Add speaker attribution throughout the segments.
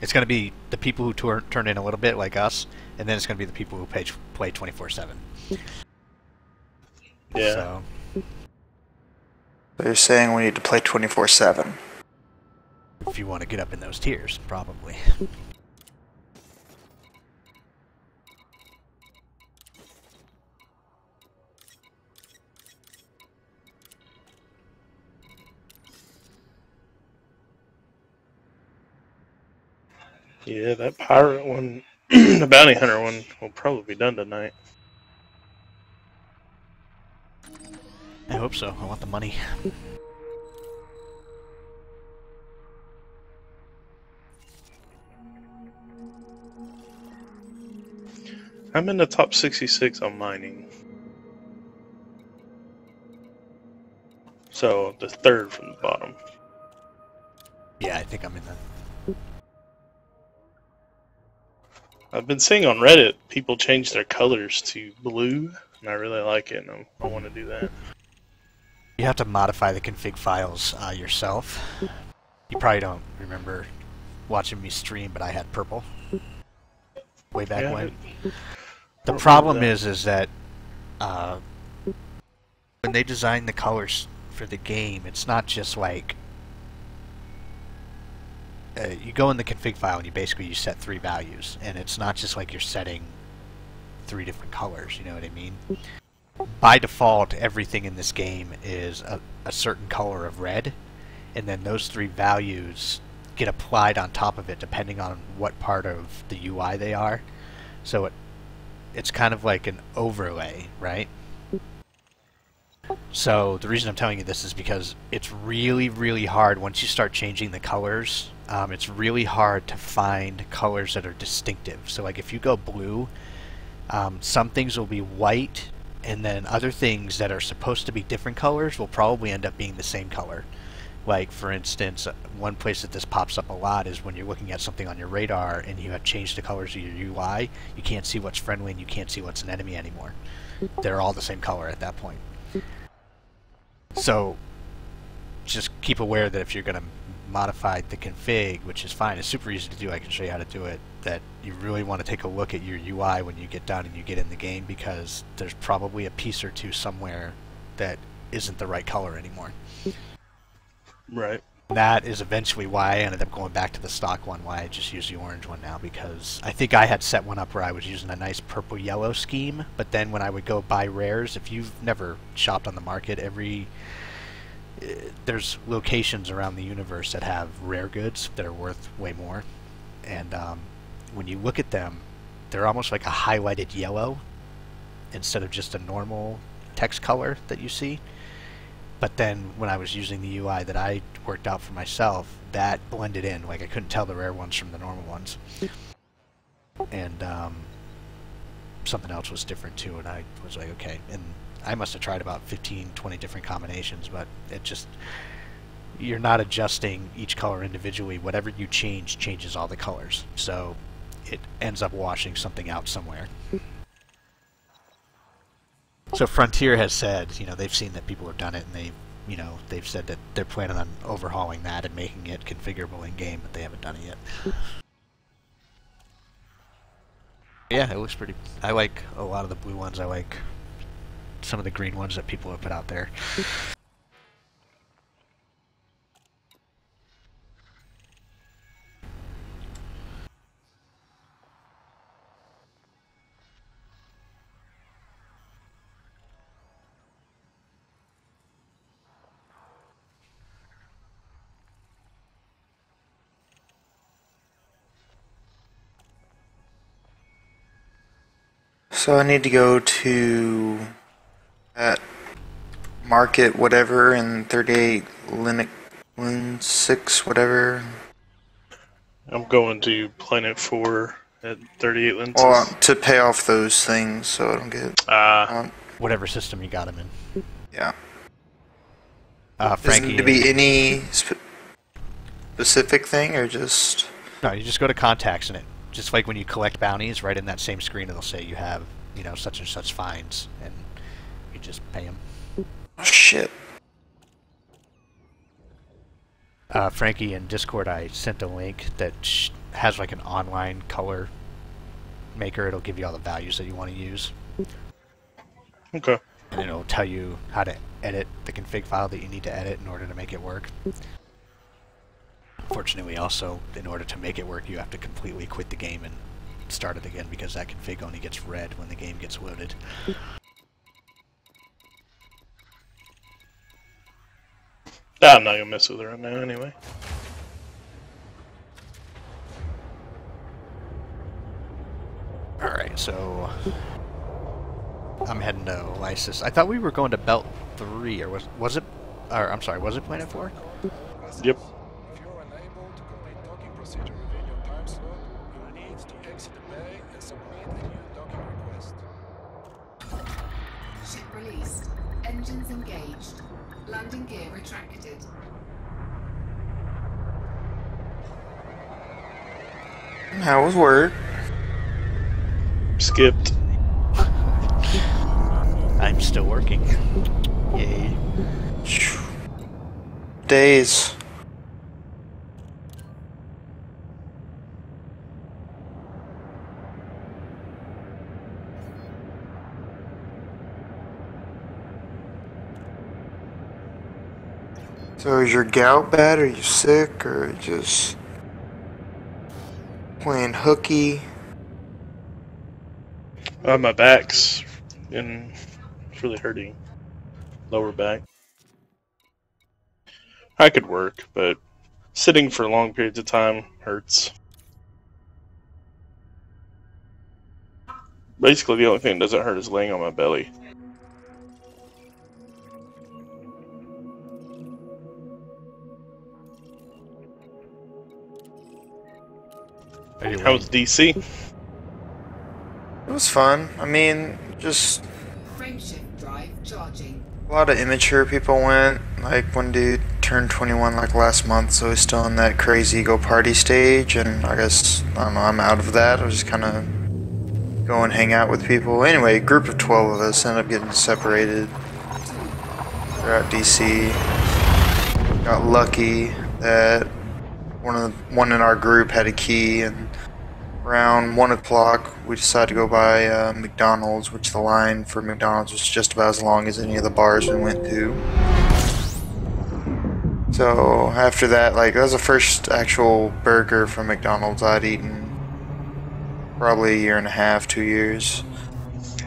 Speaker 1: It's going to be the people who turn in a little bit, like us, and then it's going to be the people who play 24/7.
Speaker 2: Yeah.
Speaker 1: So
Speaker 3: They're saying we need to play 24/7.
Speaker 1: if you want to get up in those tiers, probably.
Speaker 2: Yeah, that pirate one, the bounty hunter one, will probably be done tonight.
Speaker 1: I hope so. I want the money.
Speaker 2: I'm in the top 66 on mining. So, the third from the bottom.
Speaker 1: Yeah, I think I'm in the...
Speaker 2: I've been seeing on Reddit people change their colors to blue, and I really like it, and I want to do that.
Speaker 1: You have to modify the config files yourself. You probably don't remember watching me stream, but I had purple way back when. The problem is that when they design the colors for the game, it's not just like you go in the config file and you set 3 values, and it's not just like you're setting 3 different colors. You know what I mean? By default, everything in this game is a certain color of red, and then those 3 values get applied on top of it depending on what part of the UI they are. So it's kind of like an overlay, right? So the reason I'm telling you this is because it's really, really hard once you start changing the colors. It's really hard to find colors that are distinctive. So like if you go blue, some things will be white, and then other things that are supposed to be different colors will probably end up being the same color. Like, for instance, one place that this pops up a lot is when you're looking at something on your radar and you have changed the colors of your UI, you can't see what's friendly and you can't see what's an enemy anymore. They're all the same color at that point. So just keep aware that if you're going to modify the config, which is fine, it's super easy to do, I can show you how to do it, that you really want to take a look at your UI when you get done and you get in the game, because there's probably a piece or two somewhere that isn't the right color anymore.
Speaker 2: Right.
Speaker 1: That is eventually why I ended up going back to the stock one, why I just use the orange one now, because I think I had set one up where I was using a nice purple-yellow scheme, but then when I would go buy rares, if you've never shopped on the market, there's locations around the universe that have rare goods that are worth way more, and when you look at them, they're almost like a highlighted yellow instead of just a normal text color that you see. But then when I was using the UI that I worked out for myself, that blended in. Like I couldn't tell the rare ones from the normal ones. And something else was different too, and I was like, okay. And I must have tried about 15, 20 different combinations, but it just, you're not adjusting each color individually. Whatever you change changes all the colors. So it ends up washing something out somewhere. So Frontier has said, they've seen that people have done it, and they've said that they're planning on overhauling that and making it configurable in game, but they haven't done it yet. Yeah, it looks pretty. I like a lot of the blue ones. I like some of the green ones that people have put out there.
Speaker 3: So I need to go to that market whatever in 38 Lin 6 whatever.
Speaker 2: I'm going to Planet 4 at 38 lenses.
Speaker 3: Well, to pay off those things so I don't get...
Speaker 1: whatever system you got them in.
Speaker 3: Yeah.
Speaker 1: Frankie,
Speaker 3: Does it to be any specific thing or just...
Speaker 1: No, you just go to contacts, and it just like when you collect bounties, right in that same screen it'll say you have, such and such fines, and you just pay them.
Speaker 3: Oh, shit.
Speaker 1: Frankie, in Discord I sent a link that has like an online color maker. It'll give you all the values that you want to use,
Speaker 2: Okay.
Speaker 1: and it'll tell you how to edit the config file that you need to edit in order to make it work. Fortunately, also, in order to make it work, you have to completely quit the game and start it again, because that config only gets read when the game gets loaded.
Speaker 2: I'm not gonna mess with her right now anyway.
Speaker 1: Alright, so I'm heading to Lysis. I thought we were going to Belt 3, or was it, or I'm sorry, was it Planet 4?
Speaker 2: Yep.
Speaker 4: If you're unable to complete docking procedure within your time slot, you'll need to exit the bay and submit a new docking request.
Speaker 5: Ship released. Engines engaged. Landing gear retracted.
Speaker 3: How was work?
Speaker 2: Skipped.
Speaker 1: I'm still working. Yay.
Speaker 3: Days. So is your gout bad? Are you sick? Or just playing hooky?
Speaker 2: My back's and it's really hurting. Lower back. I could work, but sitting for long periods of time hurts. Basically, the only thing that doesn't hurt is laying on my belly. How was DC?
Speaker 3: It was fun. I mean, just
Speaker 5: Frameshift drive charging.
Speaker 3: a lot of immature people went. Like, one dude turned 21 like last month, so he's still in that crazy go party stage, and I guess, I don't know, I'm out of that. I was just kind of go and hang out with people. Anyway, a group of 12 of us ended up getting separated throughout DC. Got lucky that one in our group had a key, and around 1 o'clock we decided to go by McDonald's, which the line for McDonald's was just about as long as any of the bars we went to. So after that, like, that was the first actual burger from McDonald's I'd eaten probably a year and a half, 2 years.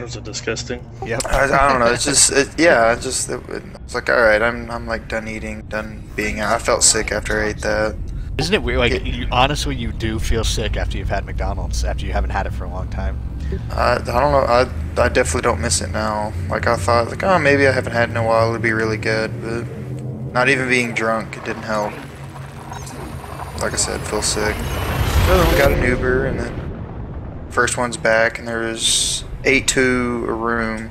Speaker 2: Was it disgusting?
Speaker 1: Yep.
Speaker 3: I don't know. It's just, it's like, all right, I'm like done eating, done being out. I felt sick after I ate that.
Speaker 1: Isn't it weird? Like, honestly, you do feel sick after you've had McDonald's, after you haven't had it for a long time.
Speaker 3: I don't know. I definitely don't miss it now. Like, I thought, like, oh, maybe I haven't had it in a while. It'd be really good, but not even being drunk, it didn't help. Like I said, feel sick. So then we got an Uber, and then first one's back, and there was 8 to a room.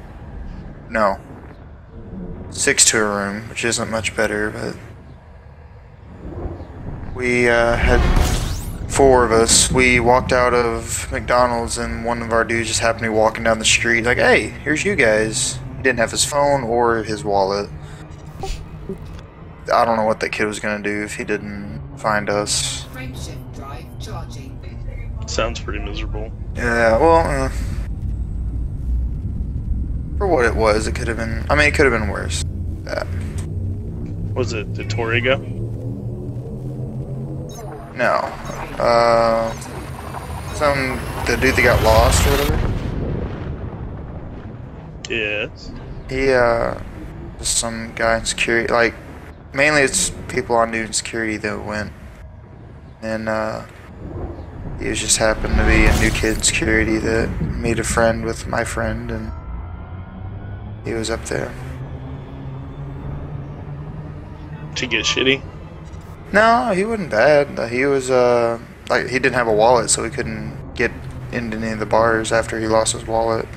Speaker 3: No, 6 to a room, which isn't much better, but we had 4 of us. We walked out of McDonald's, and one of our dudes just happened to be walking down the street, like, hey, here's you guys. He didn't have his phone or his wallet. I don't know what that kid was gonna do if he didn't find us.
Speaker 5: Frameshift drive charging.
Speaker 2: Sounds pretty miserable.
Speaker 3: Yeah, well, for what it was, it could have been. I mean, it could have been worse.
Speaker 2: Was it the Toriga?
Speaker 3: No. The dude that got lost or whatever.
Speaker 2: Yes.
Speaker 3: He, just some guy in security. Like, mainly it's people on duty in security that went. And, he was just happened to be a new kid in security that made a friend with my friend, and he was up there.
Speaker 2: Did you get shitty?
Speaker 3: No, he wasn't bad. He was, like, he didn't have a wallet, so he couldn't get into any of the bars after he lost his wallet.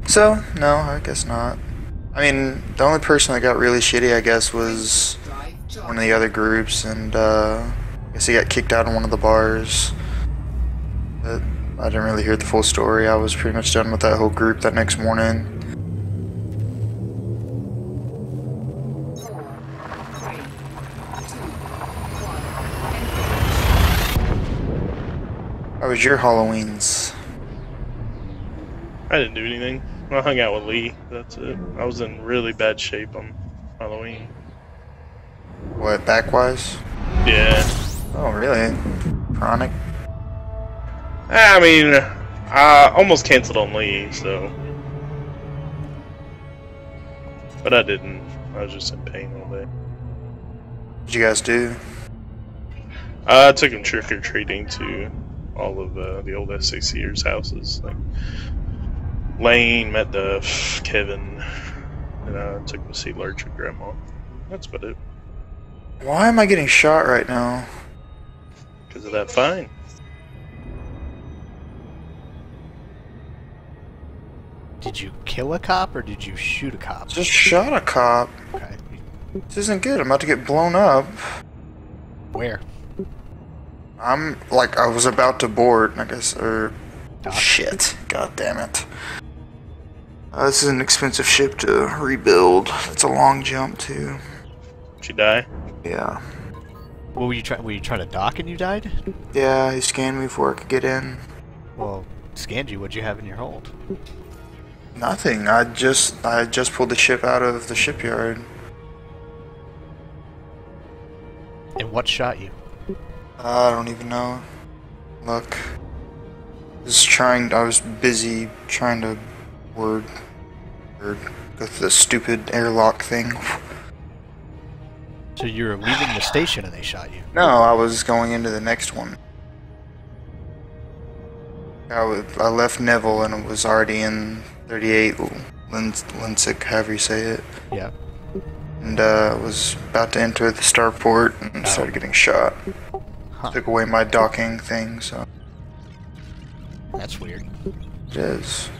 Speaker 3: So, no, I guess not. I mean, the only person that got really shitty, I guess, was one of the other groups, and, I guess he got kicked out of one of the bars. But I didn't really hear the full story. I was pretty much done with that whole group that next morning. How was your Halloweens?
Speaker 2: I didn't do anything. I hung out with Lee. That's it. I was in really bad shape on Halloween.
Speaker 3: What, back-wise?
Speaker 2: Yeah.
Speaker 3: Oh, really? Chronic?
Speaker 2: I mean, I almost canceled on Lee, so. But I didn't. I was just in pain all day.
Speaker 3: What'd you guys do?
Speaker 2: I took him trick or treating to all of the old SACers' houses. Like Lane, met Duff, Kevin, and I took him to see Lurch and Grandma. That's about it.
Speaker 3: Why am I getting shot right now?
Speaker 2: Because of that fine.
Speaker 1: Did you kill a cop or did you shoot a cop?
Speaker 3: Just shot a cop.
Speaker 1: Okay.
Speaker 3: This isn't good. I'm about to get blown up.
Speaker 1: Where?
Speaker 3: I'm like, I was about to board, I guess, or
Speaker 1: Dock.
Speaker 3: shit. God damn it. This is an expensive ship to rebuild. It's a long jump too.
Speaker 2: Did you die?
Speaker 3: Yeah.
Speaker 1: What were you trying? Were you trying to dock and you died?
Speaker 3: Yeah, he scanned me before I could get in.
Speaker 1: Well, scanned you. What'd you have in your hold?
Speaker 3: Nothing. I just pulled the ship out of the shipyard.
Speaker 1: And what shot you?
Speaker 3: I don't even know. Look. I was busy trying to go through the stupid airlock thing.
Speaker 1: So you were leaving the station and they shot you.
Speaker 3: No, I was going into the next one. I left Neville and it was already in 38 Linsik, however you say it.
Speaker 1: Yeah.
Speaker 3: And was about to enter the starport and started getting shot.
Speaker 1: Huh.
Speaker 3: Took away my docking thing, so
Speaker 1: That's weird.
Speaker 3: it is.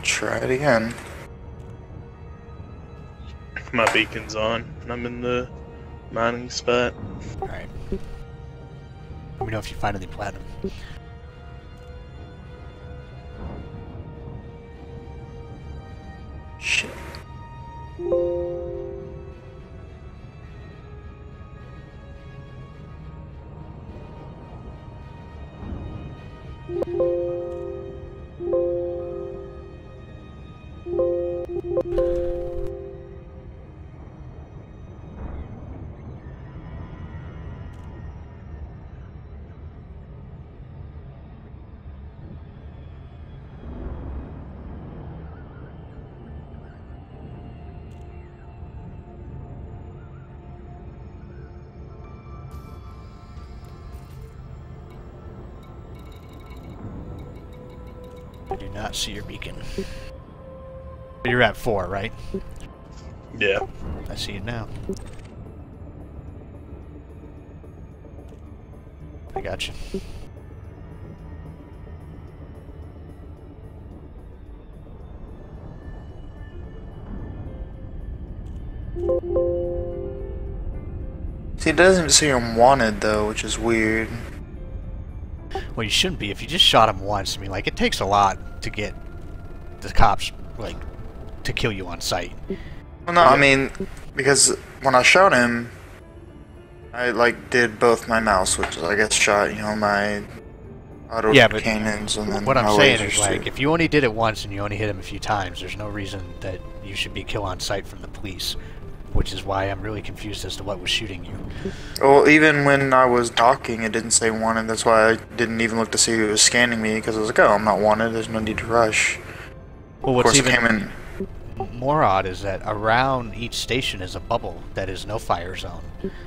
Speaker 3: Try it again.
Speaker 2: My beacon's on, and I'm in the mining spot.
Speaker 1: Alright. Let me know if you find any platinum.
Speaker 3: Shit.
Speaker 1: I do not see your beacon. You're at 4, right?
Speaker 2: Yeah.
Speaker 1: I see it now. I got you.
Speaker 3: See, it doesn't say I'm wanted though, which is weird.
Speaker 1: Well, you shouldn't be. If you just shot him once, I mean, like, it takes a lot to get the cops, like, to kill you on sight.
Speaker 3: Well, no, I mean, because when I shot him, I, like, did both my mouse switches. I guess shot, you know, my auto
Speaker 1: Yeah, but
Speaker 3: cannons and then
Speaker 1: What
Speaker 3: my
Speaker 1: I'm saying
Speaker 3: lasers
Speaker 1: is, like,
Speaker 3: too.
Speaker 1: if you only did it once and you only hit him a few times, there's no reason that you should be kill on sight from the police. Which is why I'm really confused as to what was shooting you.
Speaker 3: Well, even when I was docking, it didn't say wanted. That's why I didn't even look to see who was scanning me, because I was like, oh, I'm not wanted. There's no need to rush.
Speaker 1: Well,
Speaker 3: Of
Speaker 1: what's
Speaker 3: course, I came
Speaker 1: even
Speaker 3: in.
Speaker 1: more odd is that around each station is a bubble that is no fire zone.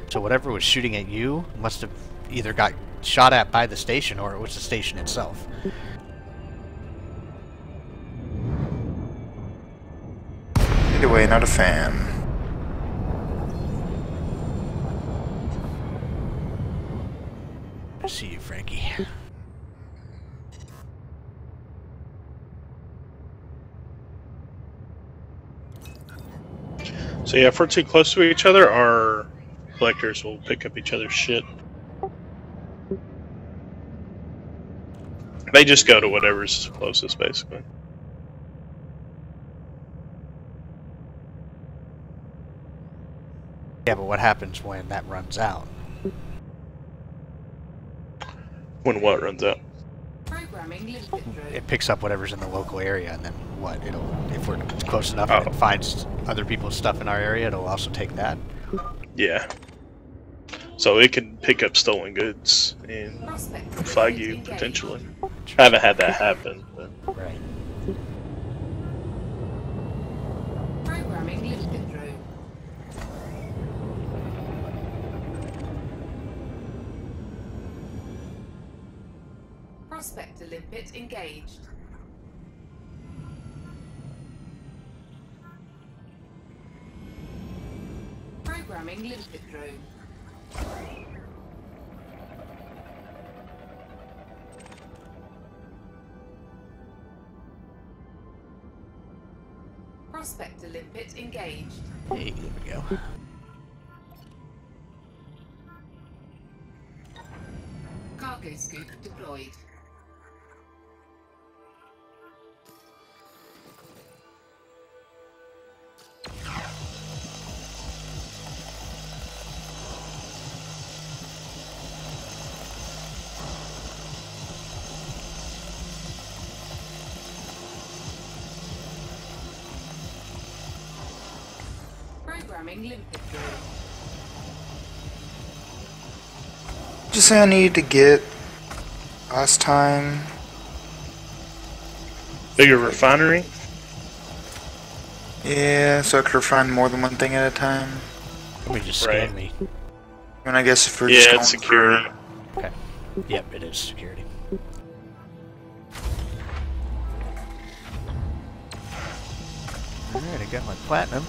Speaker 1: So whatever was shooting at you must have either got shot at by the station or it was the station itself.
Speaker 3: Either way, not a fan.
Speaker 1: I see you, Frankie.
Speaker 2: So yeah, if we're too close to each other, our collectors will pick up each other's shit. They just go to whatever's closest, basically.
Speaker 1: Yeah, but what happens when that runs out?
Speaker 2: When what runs out?
Speaker 5: Programming limpet drone.
Speaker 1: It picks up whatever's in the local area, and then what? If we're close enough
Speaker 2: Oh.
Speaker 1: and it finds other people's stuff in our area, it'll also take that.
Speaker 2: Yeah. So it can pick up stolen goods and
Speaker 5: Prospect
Speaker 2: flag
Speaker 5: limpet
Speaker 2: you,
Speaker 5: engaged.
Speaker 2: potentially. I haven't had that happen, but
Speaker 1: Right.
Speaker 5: Programming limpet drone. Prospector limpet engaged. Programming limpet drone. Prospector limpet engaged.
Speaker 1: Hey, there we go.
Speaker 5: Cargo scoop deployed. Programming limpet drone.
Speaker 3: Just say I need to get last time.
Speaker 2: bigger refinery.
Speaker 3: Yeah, so I could refine more than one thing at a time.
Speaker 1: Let me just
Speaker 2: Right.
Speaker 1: scan me.
Speaker 3: And I guess if we're just
Speaker 2: Yeah,
Speaker 3: going
Speaker 2: it's security.
Speaker 1: Okay. Yep, it is security. Alright, I got my platinum.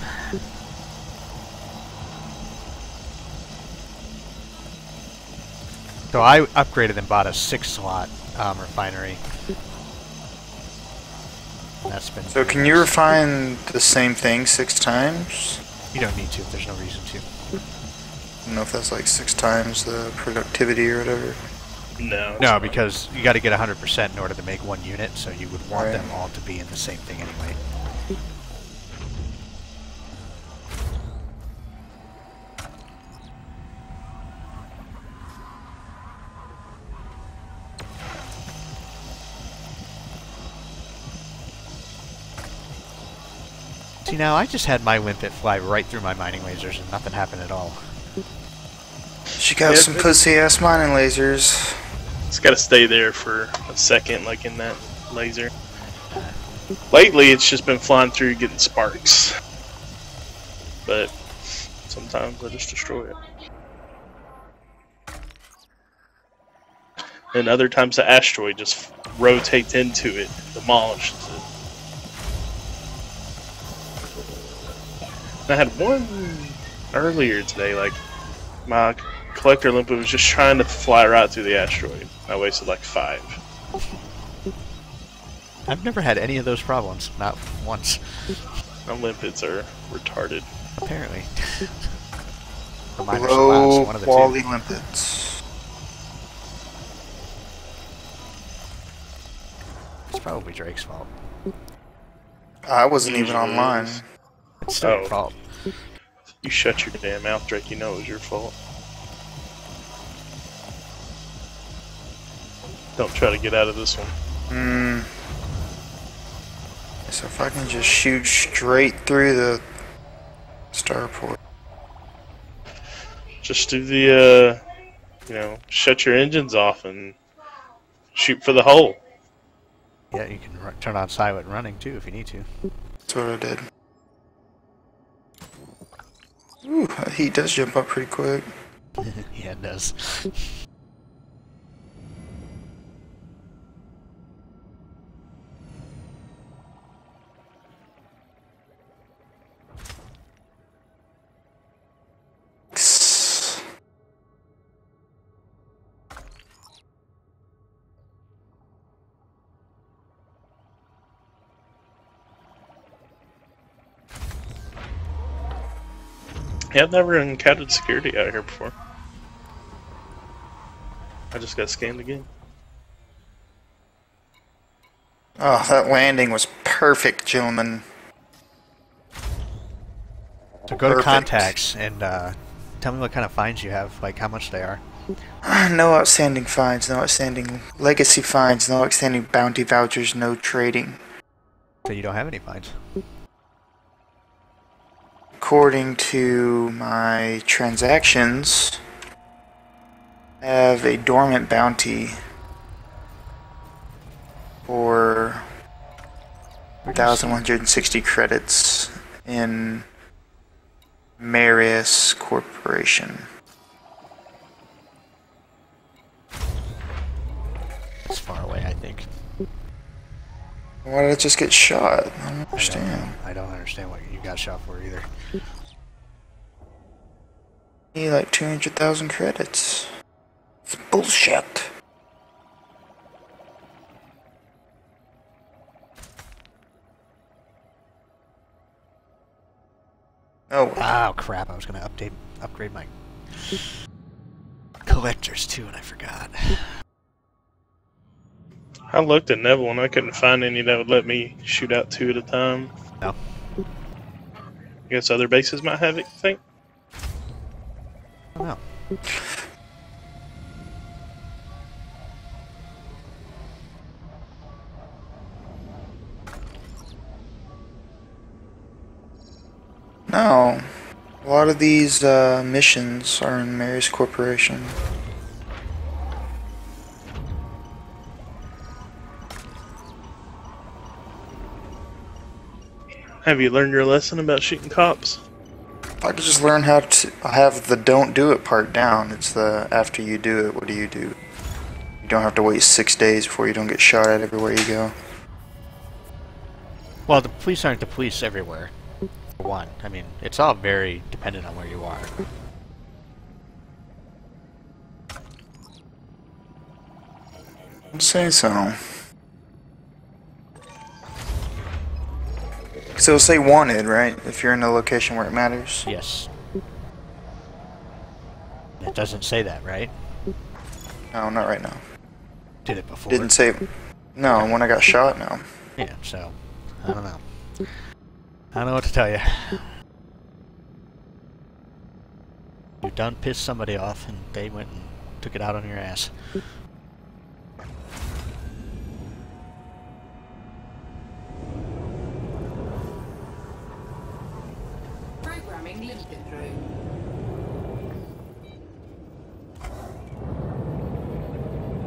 Speaker 1: So I upgraded and bought a 6-slot refinery. That's been.
Speaker 3: So can you refine the same thing 6 times?
Speaker 1: You don't need to. There's no reason to.
Speaker 3: I don't know if that's like 6 times the productivity or whatever.
Speaker 2: No. it's
Speaker 1: No,
Speaker 2: not.
Speaker 1: because you got to get 100% in order to make one unit, so you would want
Speaker 3: Right.
Speaker 1: them all to be in the same thing anyway. See, now I just had my limpet fly right through my mining lasers and nothing happened at all.
Speaker 3: She got
Speaker 2: Yeah,
Speaker 3: some
Speaker 2: but-
Speaker 3: pussy ass mining lasers.
Speaker 2: It's got to stay there for a second, like in that laser. Lately, it's just been flying through getting sparks. But sometimes I just destroy it. And other times the asteroid just rotates into it, demolishes it. And I had one earlier today, like my collector limpet was just trying to fly right through the asteroid. I wasted like 5.
Speaker 1: I've never had any of those problems, not once,
Speaker 2: My limpets are retarded.
Speaker 1: apparently. Or mine are slats,
Speaker 3: Low
Speaker 1: one of the
Speaker 3: quality
Speaker 1: two.
Speaker 3: limpets.
Speaker 1: It's probably Drake's fault.
Speaker 3: I wasn't even
Speaker 2: Usually
Speaker 3: online.
Speaker 2: is.
Speaker 1: It's still your
Speaker 2: Oh.
Speaker 1: fault.
Speaker 2: You shut your damn mouth, Drake. You know it was your fault. Don't try to get out of this one.
Speaker 3: Hmm. So if I can just shoot straight through the starport.
Speaker 2: Just do the, shut your engines off and shoot for the hole.
Speaker 1: Yeah, you can turn on silent running too if you need to.
Speaker 3: That's what I did. Ooh, he does jump up pretty quick.
Speaker 1: Yeah, it does.
Speaker 2: Yeah, I've never encountered security out here before. I just got scanned again.
Speaker 3: Oh, that landing was perfect, gentlemen.
Speaker 1: So go to
Speaker 3: Perfect.
Speaker 1: contacts and tell me what kind of fines you have, like how much they are.
Speaker 3: No outstanding fines, no outstanding legacy fines, no outstanding bounty vouchers, no trading.
Speaker 1: So you don't have any fines.
Speaker 3: According to my transactions, I have a dormant bounty for 1,160 credits in Marius Corporation.
Speaker 1: It's far away, I think.
Speaker 3: Why did I just get shot? I don't understand.
Speaker 1: I don't understand what you got shot for either.
Speaker 3: I need like 200,000 credits. It's bullshit. Oh,
Speaker 1: Oh crap! I was gonna upgrade my collectors too, and I forgot.
Speaker 2: I looked at Neville and I couldn't find any that would let me shoot out 2 at a time.
Speaker 1: No.
Speaker 2: I guess other bases might have it, you think?
Speaker 1: I don't know.
Speaker 3: no. A lot of these missions are in Marius Corporation.
Speaker 2: Have you learned your lesson about shooting cops?
Speaker 3: I could just learn how to have the don't do it part down. It's the after you do it, what do? You don't have to wait 6 days before you don't get shot at everywhere you go.
Speaker 1: Well, the police aren't the police everywhere. For one, I mean, it's all very dependent on where you are.
Speaker 3: I'd say so. So it'll say wanted, right? If you're in a location where it matters.
Speaker 1: Yes. It doesn't say that, right?
Speaker 3: No, not right now.
Speaker 1: Did it before?
Speaker 3: Didn't say. No, when I got shot, no.
Speaker 1: Yeah, so I don't know. I don't know what to tell you. You done pissed somebody off, and they went and took it out on your ass.
Speaker 5: Programming limited through.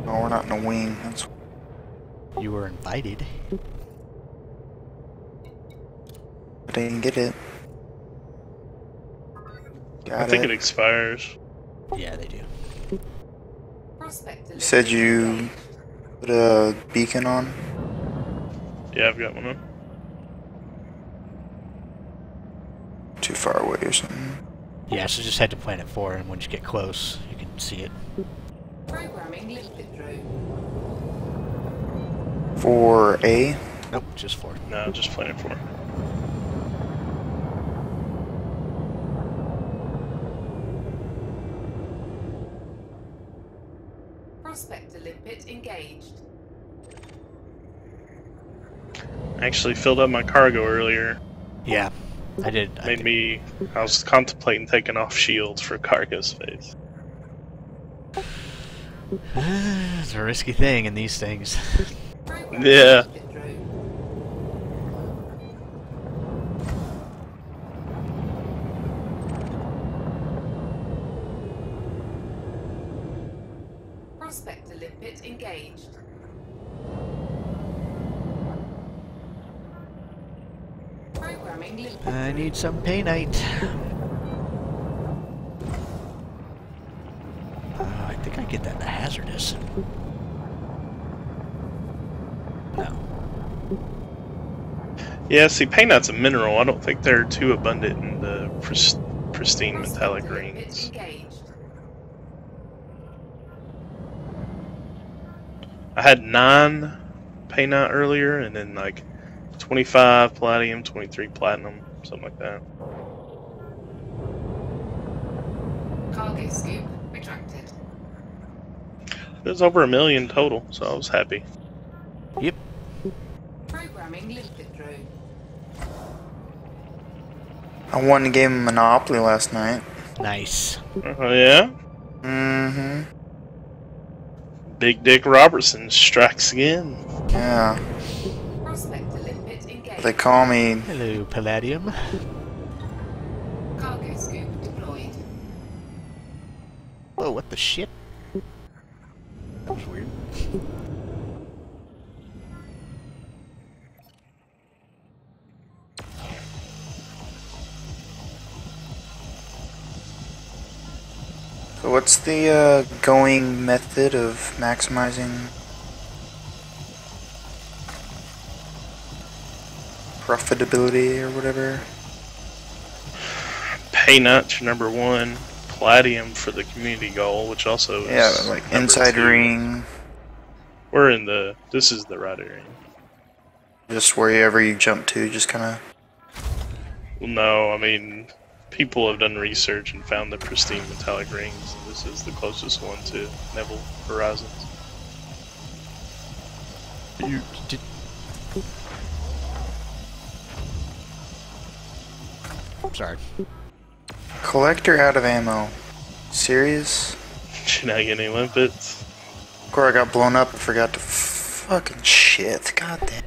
Speaker 3: No, we're not in a wing. That's.
Speaker 1: You were invited.
Speaker 3: I didn't get it. Got
Speaker 2: I think it expires.
Speaker 1: Yeah, they do.
Speaker 5: Prospect
Speaker 3: You said you put a beacon on?
Speaker 2: Yeah, I've got one on.
Speaker 3: Too far away or something.
Speaker 1: Yeah, so just head to Planet 4, and once you get close, you can see it.
Speaker 5: Programming limited through.
Speaker 3: For A?
Speaker 1: Nope, just 4.
Speaker 2: No, just Planet 4.
Speaker 5: Prospector limpet engaged.
Speaker 2: I actually filled up my cargo earlier.
Speaker 1: Yeah, I did.
Speaker 2: I was contemplating taking off shields for cargo space.
Speaker 1: It's a risky thing in these things.
Speaker 5: Programming
Speaker 2: Yeah.
Speaker 5: limited through. Prospector limpet engaged. Programming limpet
Speaker 1: I
Speaker 5: through.
Speaker 1: need some painite. I think I get that in the hazardous. No.
Speaker 2: Yeah, see, paintite's a mineral. I don't think they're too abundant in the pristine metallic
Speaker 5: Prospector limpet
Speaker 2: greens.
Speaker 5: engaged.
Speaker 2: I had 9 paintite earlier, and then like 25 palladium, 23 platinum, something like that.
Speaker 5: Cargo scoop retracted.
Speaker 2: There's over 1 million total, so I was happy.
Speaker 1: Yep.
Speaker 5: Programming limpet drone.
Speaker 3: I won a game of Monopoly last night.
Speaker 1: Nice.
Speaker 2: Yeah?
Speaker 3: Mm-hmm.
Speaker 2: Big Dick Robertson strikes again.
Speaker 3: Yeah.
Speaker 5: Prospector limpet engaged.
Speaker 3: They call me.
Speaker 1: Hello, Palladium.
Speaker 5: Cargo scoop deployed.
Speaker 1: Whoa, what the shit? That was weird.
Speaker 3: So what's the going method of maximizing profitability or whatever?
Speaker 2: Pay notch number 1. Palladium for the community goal, which also is
Speaker 3: Yeah, like
Speaker 2: number
Speaker 3: inside
Speaker 2: 2.
Speaker 3: ring,
Speaker 2: We're in the... This is the right area.
Speaker 3: just wherever you jump to, just kind of.
Speaker 2: Well, no, I mean, people have done research and found the pristine metallic rings, and this is the closest one to Neville Horizons.
Speaker 1: You did. Sorry.
Speaker 3: Collector out of ammo. Serious?
Speaker 2: Did you not get any limpets?
Speaker 3: Or I got blown up and forgot to fucking shit. God damn.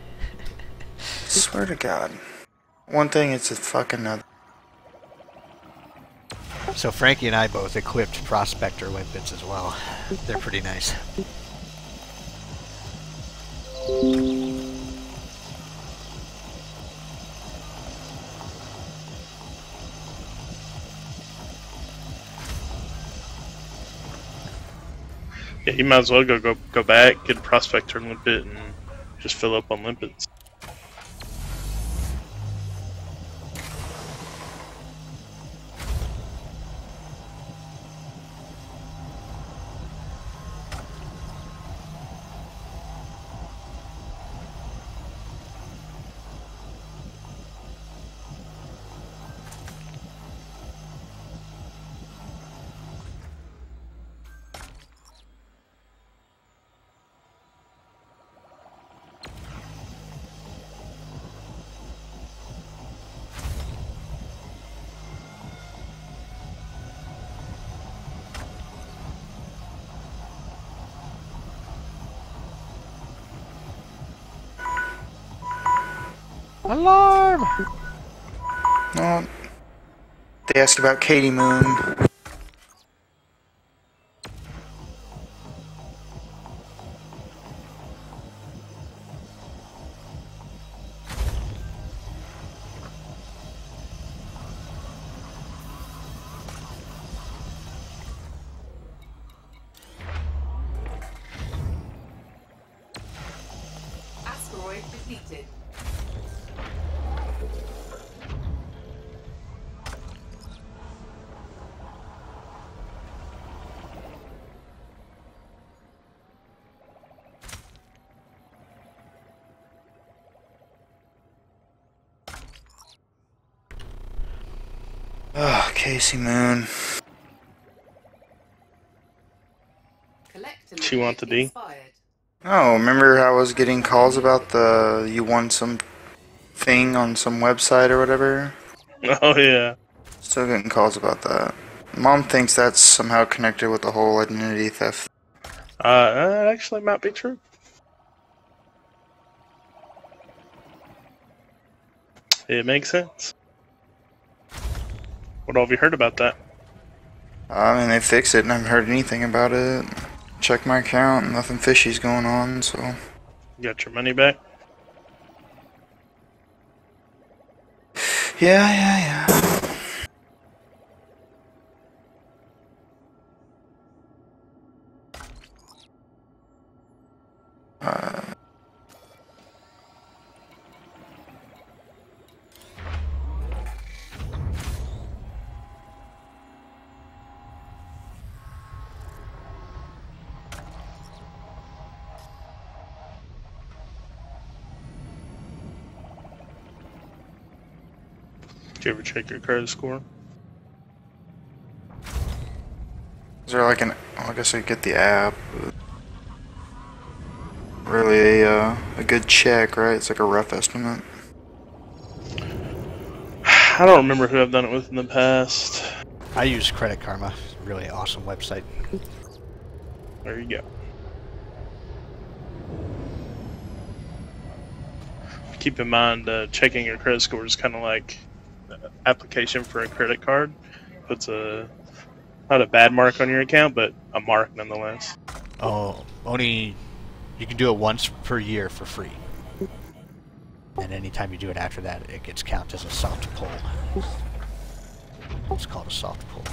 Speaker 3: Swear to God. One thing, it's a fucking other.
Speaker 1: So Frankie and I both equipped Prospector limpets as well. They're pretty nice.
Speaker 2: Yeah, you might as well go back, get a Prospector limpet, and just fill up on limpets.
Speaker 1: Alarm!
Speaker 3: No. They asked about Katie Moon.
Speaker 5: Asteroid defeated.
Speaker 3: Ugh, Casey Moon.
Speaker 5: Collector
Speaker 2: She want
Speaker 5: limpet
Speaker 2: the D?
Speaker 5: inspired.
Speaker 3: Oh, remember how I was getting calls about you won some thing on some website or whatever?
Speaker 2: Oh yeah.
Speaker 3: Still getting calls about that. Mom thinks that's somehow connected with the whole identity theft.
Speaker 2: That actually might be true. It makes sense. What all have you heard about that?
Speaker 3: I mean, they fixed it and I haven't heard anything about it. Check my account, nothing fishy's going on, so.
Speaker 2: You got your money back?
Speaker 3: Yeah.
Speaker 2: Did you ever check your credit score?
Speaker 3: Is there like an? Well, I guess I get the app. Really a good check, right? It's like a rough estimate.
Speaker 2: I don't remember who I've done it with in the past.
Speaker 1: I use Credit Karma. Really awesome website.
Speaker 2: There you go. Keep in mind, checking your credit score is kind of like application for a credit card. Puts a not a bad mark on your account, but a mark nonetheless.
Speaker 1: Oh, only you can do it once per year for free. And anytime you do it after that, it gets counted as a soft pull. It's called a soft pull.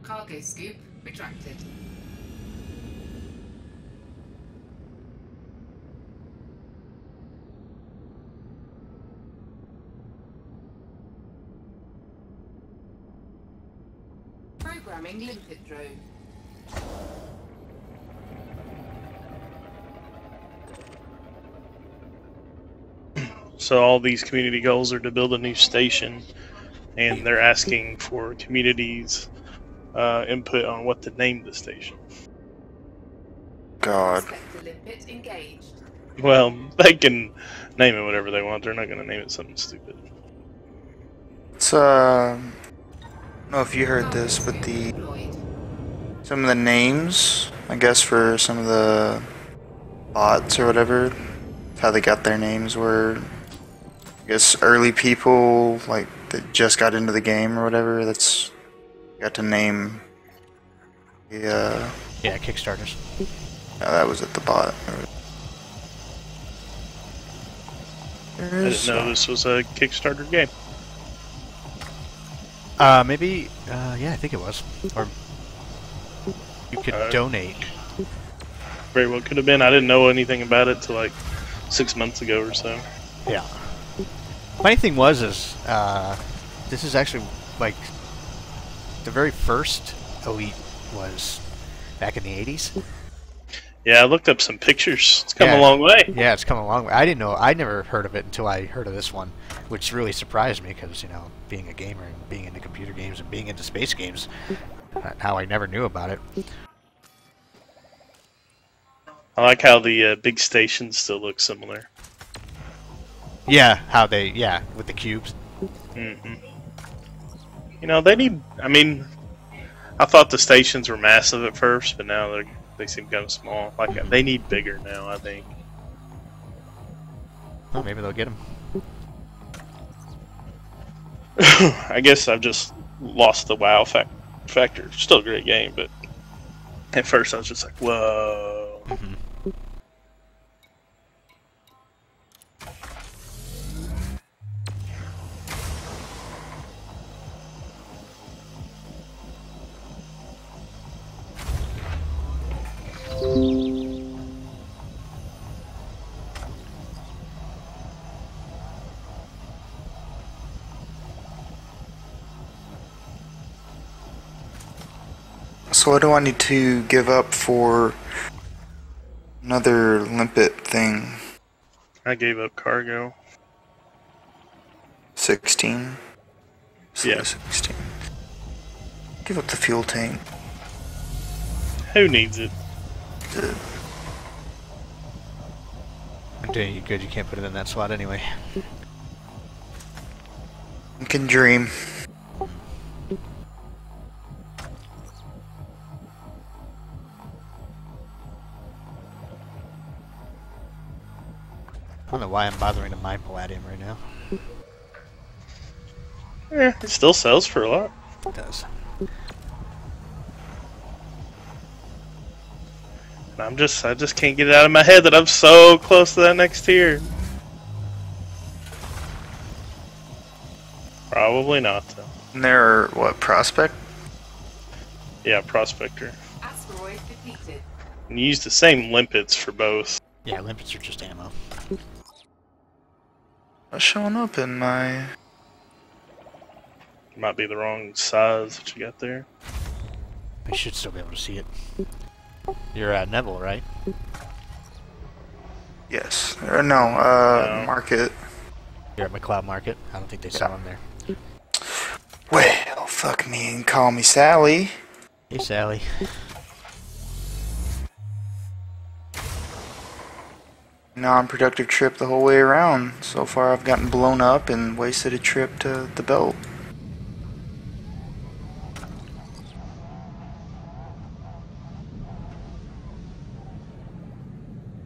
Speaker 5: Cargo scoop retracted. Programming limpet drone.
Speaker 2: So all these community goals are to build a new station, and they're asking for communities' input on what to name the station.
Speaker 3: God.
Speaker 5: Inspector limpet engaged.
Speaker 2: Well, they can name it whatever they want. They're not going to name it something stupid.
Speaker 3: It's I don't know if you heard this, but some of the names, I guess, for some of the bots or whatever, how they got their names were, I guess, early people like that just got into the game or whatever. That's got to name the
Speaker 1: Yeah, Kickstarters.
Speaker 3: that was at the bot.
Speaker 2: I didn't know this was a Kickstarter game.
Speaker 1: Maybe, yeah, I think it was. Or you could donate.
Speaker 2: Very well could have been. I didn't know anything about it till like 6 months ago or so.
Speaker 1: Yeah. Funny thing was, this is actually, like, the very first Elite was back in the 80s.
Speaker 2: Yeah, I looked up some pictures. It's come a long way.
Speaker 1: Yeah, it's come a long way. I didn't know. I never heard of it until I heard of this one, which really surprised me because, you know, being a gamer and being into computer games and being into space games, how I never knew about it.
Speaker 2: I like how the big stations still look similar.
Speaker 1: Yeah, how they, yeah, with the cubes.
Speaker 2: Mm-hmm. You know, they need, I mean, I thought the stations were massive at first, but now they seem kind of small. Like, they need bigger now, I think.
Speaker 1: Well, maybe they'll get them.
Speaker 2: I guess I've just lost the wow factor. Still a great game, but at first I was just like, whoa.
Speaker 1: Mm-hmm.
Speaker 3: So what do I need to give up for another limpet thing?
Speaker 2: I gave up cargo.
Speaker 3: 16?
Speaker 2: Yeah.
Speaker 3: 16. Give up the fuel tank.
Speaker 2: Who needs it?
Speaker 1: I'm doing you good. You can't put it in that slot anyway.
Speaker 3: You can dream.
Speaker 1: I don't know why I'm bothering to mind palladium right now.
Speaker 2: Yeah, it still sells for a lot.
Speaker 1: It does.
Speaker 2: And I just can't get it out of my head that I'm so close to that next tier. Probably not, though.
Speaker 3: And there are, what, Prospect?
Speaker 2: Yeah, Prospector.
Speaker 5: Asteroid depleted.
Speaker 2: And you use the same limpets for both.
Speaker 1: Yeah, limpets are just ammo.
Speaker 3: What's showing up in my...
Speaker 2: Might be the wrong size that you got there.
Speaker 1: I should still be able to see it. You're at Neville, right?
Speaker 3: Yes. No,
Speaker 2: No.
Speaker 3: Market.
Speaker 1: You're at McLeod Market. I don't think they sell them there.
Speaker 3: Well, fuck me and call me Sally.
Speaker 1: Hey, Sally.
Speaker 3: Non-productive trip the whole way around. So far I've gotten blown up and wasted a trip to the belt.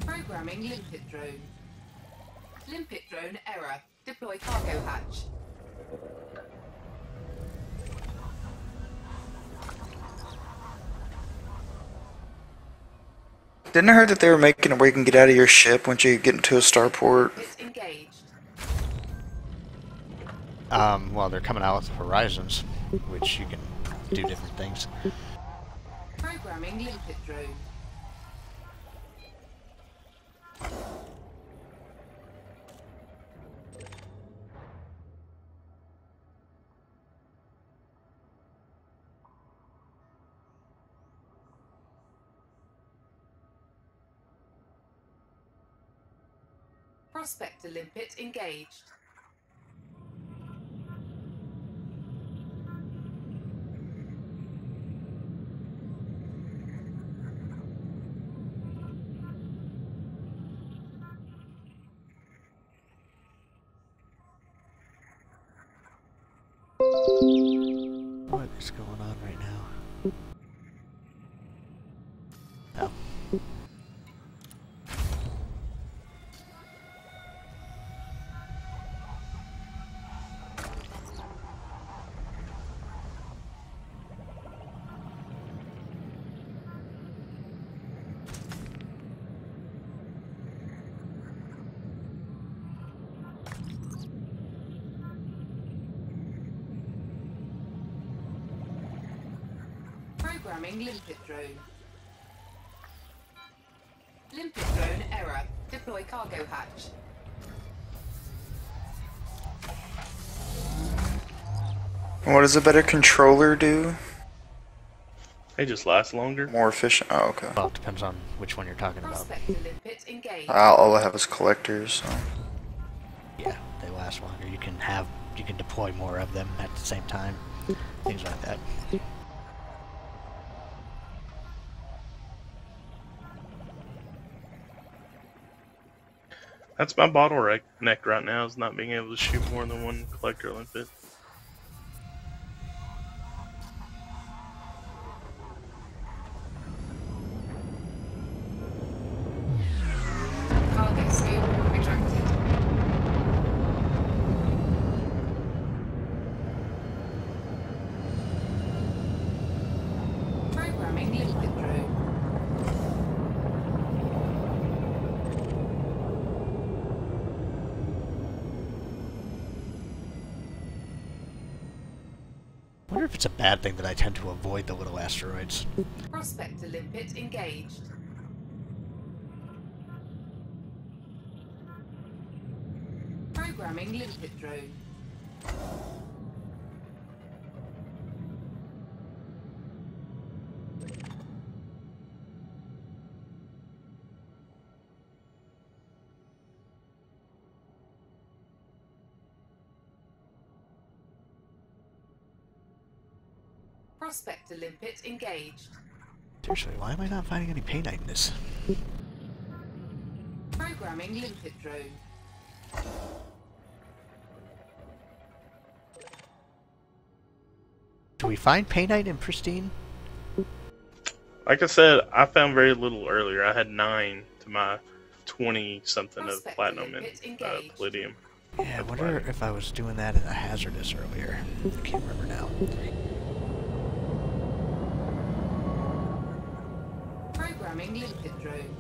Speaker 5: Programming limpet drone. Limpet drone error. Deploy cargo hatch.
Speaker 3: Didn't I hear that they were making it where you can get out of your ship once you get into a starport?
Speaker 5: It's engaged.
Speaker 1: Well, they're coming out with Horizons, which you can do different things.
Speaker 5: Programming limpet drone. Prospector limpet engaged.
Speaker 1: What is going on right now? Oh.
Speaker 5: Programming limpet drone. Limpet drone error. Deploy cargo hatch.
Speaker 3: What does a better controller do?
Speaker 2: They just last longer.
Speaker 3: More efficient? Oh, okay.
Speaker 1: Well, it depends on which one you're talking about.
Speaker 5: Prospector limpet engaged.
Speaker 3: All I have is collectors, so...
Speaker 1: Yeah, they last longer. You can deploy more of them at the same time. Things like that.
Speaker 2: That's my bottleneck right now, is not being able to shoot more than one collector limpet.
Speaker 5: Cargo scoop retracted. Programming limpet drone.
Speaker 1: I wonder if it's a bad thing that I tend to avoid the little asteroids.
Speaker 5: Prospector limpet engaged. Programming limpet drone. Prospector limpet engaged.
Speaker 1: Seriously, why am I not finding any painite in this?
Speaker 5: Programming limpet drone.
Speaker 1: we find Painite in Pristine?
Speaker 2: Like I said, I found very little earlier. I had 9 to my 20-something of
Speaker 5: Prospect
Speaker 2: platinum
Speaker 5: limit
Speaker 2: and
Speaker 5: engaged.
Speaker 2: palladium.
Speaker 1: Yeah, I wonder if I was doing that in a hazardous earlier. I can't remember now.
Speaker 5: Programming limpet drone.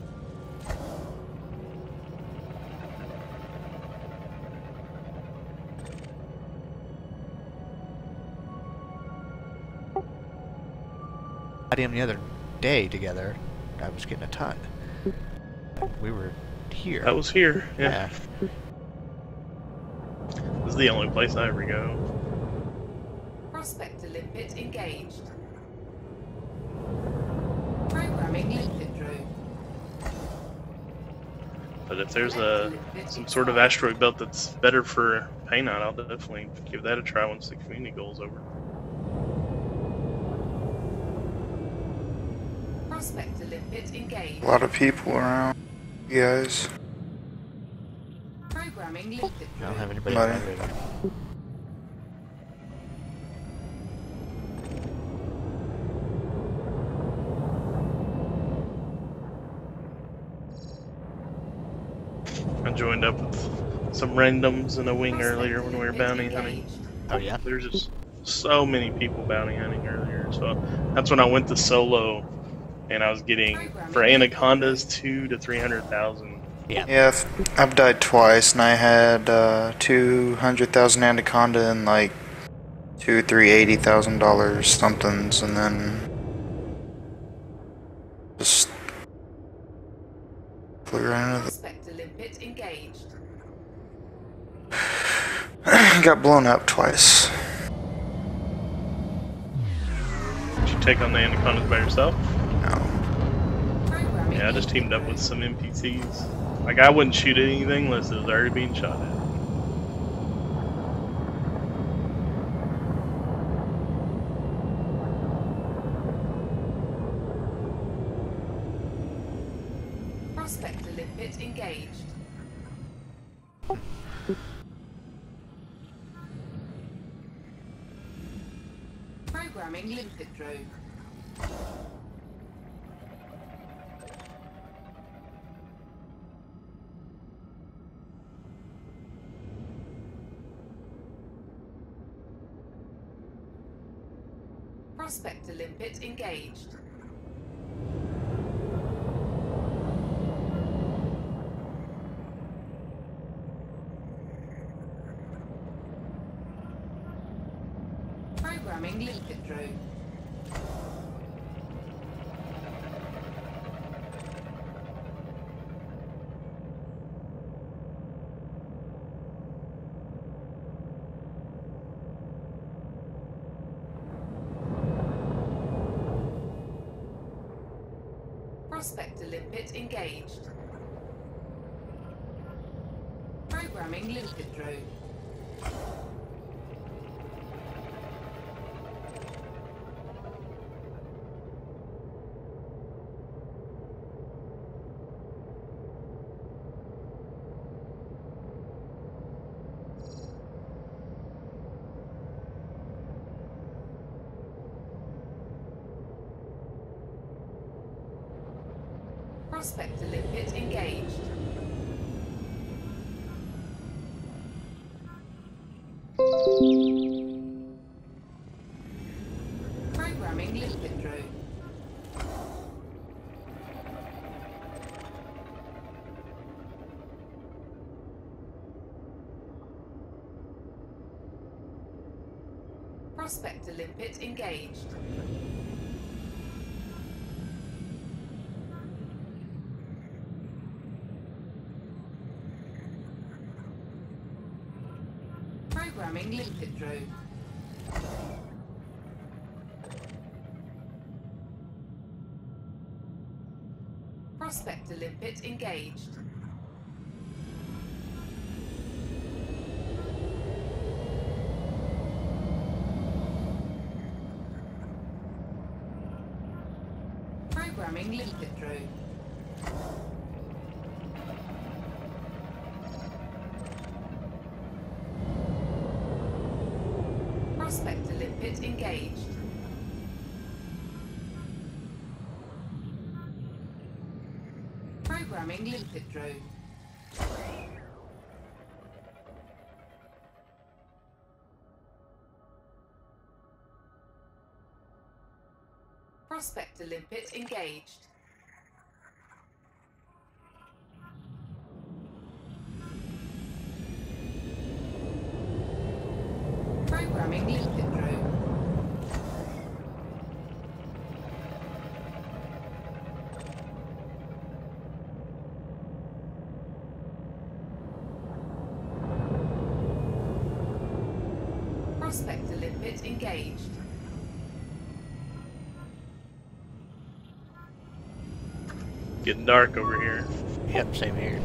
Speaker 1: The other day together, I was getting a ton. We were here.
Speaker 2: I was here.
Speaker 1: Yeah.
Speaker 2: This is the only place I ever go.
Speaker 5: Prospector limpet engaged. Programming limpet drone.
Speaker 2: But if there's some sort of asteroid belt that's better for Painite, I'll definitely give that a try once the community goal's over.
Speaker 5: Prospector limpet engaged.
Speaker 3: A lot of people around. You guys.
Speaker 5: Programming limpet
Speaker 1: I don't
Speaker 5: drone.
Speaker 1: have anybody
Speaker 3: Buddy.
Speaker 1: on my radar.
Speaker 2: I joined up with some randoms in a wing earlier when we were bounty hunting.
Speaker 1: Oh yeah?
Speaker 2: There's just so many people bounty hunting earlier, so that's when I went to solo, and I was getting for anacondas 200,000 to 300,000.
Speaker 1: Yeah.
Speaker 3: Yeah, I've died twice, and I had 200,000 anaconda and like $80,000 somethings, and then just flew right into
Speaker 5: Prospector limpet engaged.
Speaker 3: got blown up twice.
Speaker 2: Did you take on the anacondas by yourself?
Speaker 3: No.
Speaker 5: Programming
Speaker 2: Yeah, I just
Speaker 5: limpet
Speaker 2: teamed up with
Speaker 5: drone.
Speaker 2: some NPCs. Like, I wouldn't shoot at anything unless it was already being shot at.
Speaker 5: Prospector limpet engaged. Programming limpet drone. Prospector limpet engaged. Programming limpet drone. Prospector limpet engaged. Programming limpet drone. Prospector limpet engaged. Programming limpet drone. Prospector limpet engaged. Programming limpet drone. Prospector limpet engaged. Programming limpet drone. Prospector limpet engaged. Programming limpet drone. Prospector limpet engaged. Programming limpet drone. Prospector limpet engaged.
Speaker 2: Getting dark over here.
Speaker 1: Yep, same here.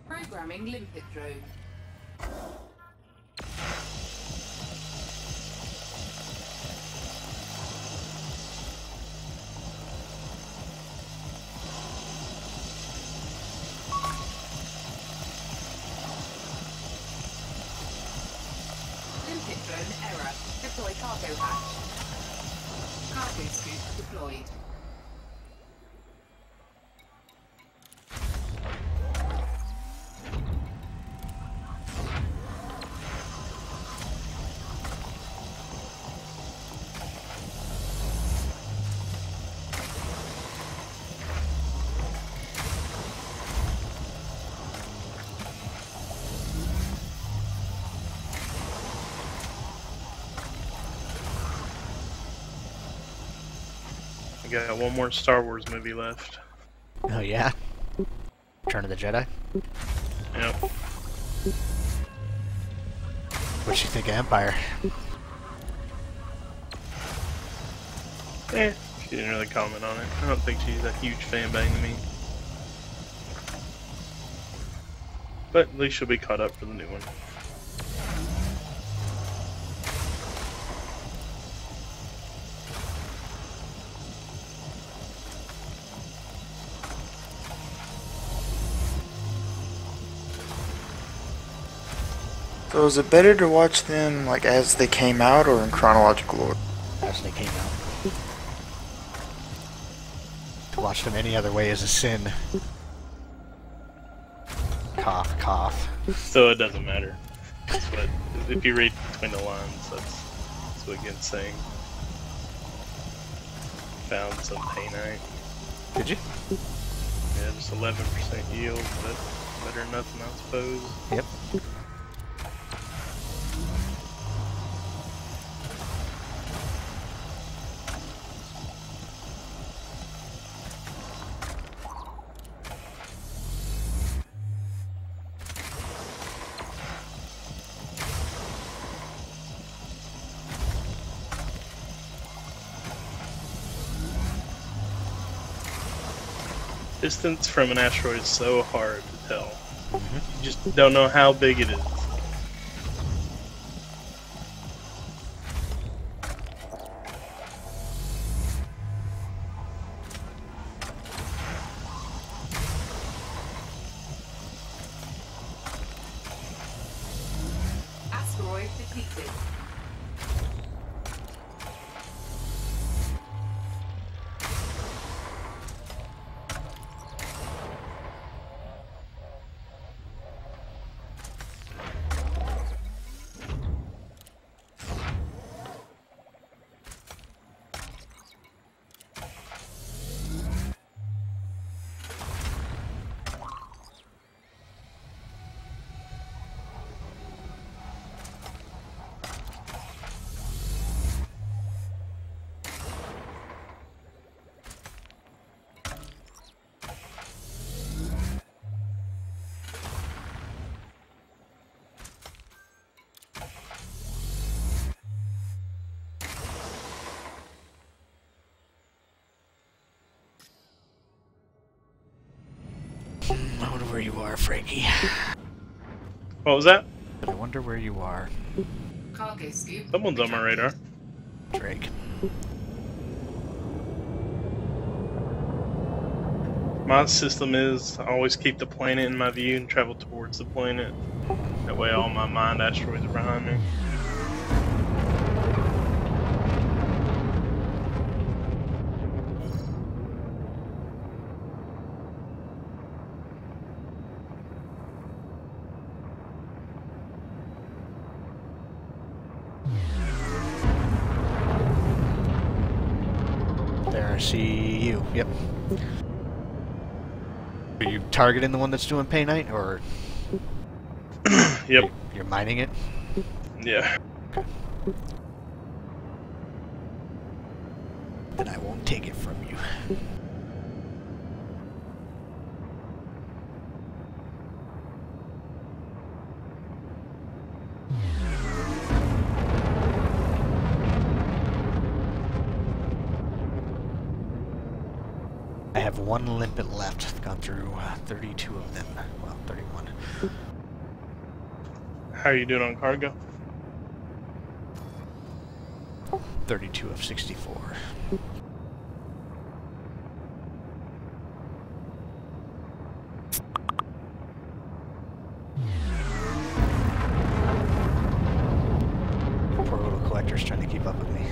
Speaker 5: Programming limpet drone. Limpet drone error. Deploy cargo hatch. Cargo scoop deployed.
Speaker 2: I got one more Star Wars movie left.
Speaker 1: Oh yeah? Return of the Jedi?
Speaker 2: Yep.
Speaker 1: What you think of Empire?
Speaker 2: She didn't really comment on it. I don't think she's a huge fan bang me. But at least she'll be caught up for the new one.
Speaker 3: So is it better to watch them like as they came out or in chronological order?
Speaker 1: As they came out. To watch them any other way is a sin. Cough, cough.
Speaker 2: So it doesn't matter. But if you read between the lines, that's what Ghent's saying. Found some painite.
Speaker 1: Did you?
Speaker 2: Yeah, just 11% yield, but better than nothing, I suppose.
Speaker 1: Yep.
Speaker 2: Distance from an asteroid is so hard to tell. You just don't know how big it is.
Speaker 5: Asteroid depleted.
Speaker 1: I wonder where you are, Frankie.
Speaker 2: What was that?
Speaker 1: I wonder where you are,
Speaker 5: Cargo scoop.
Speaker 2: Someone's on my radar.
Speaker 1: Drake.
Speaker 2: My system is I always keep the planet in my view and travel towards the planet. That way all my mined asteroids are behind me.
Speaker 1: see you. Yep. Are you targeting the one that's doing Pay Night, or
Speaker 2: Yep.
Speaker 1: you're mining it?
Speaker 2: Yeah.
Speaker 1: Then I won't take it from you. I have one limpet left. I've gone through 32 of them. Well, 31.
Speaker 2: How are you doing on cargo?
Speaker 1: 32 of 64. Poor little collector's trying to keep up with me.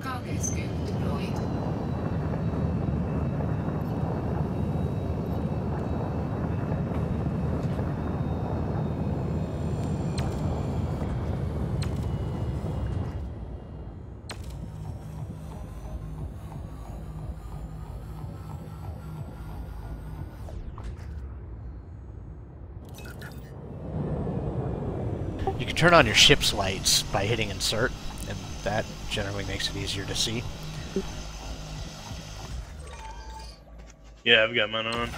Speaker 5: Cargo scoop deployed.
Speaker 1: You can turn on your ship's lights by hitting insert, and that generally makes it easier to see.
Speaker 2: Yeah, I've got mine on.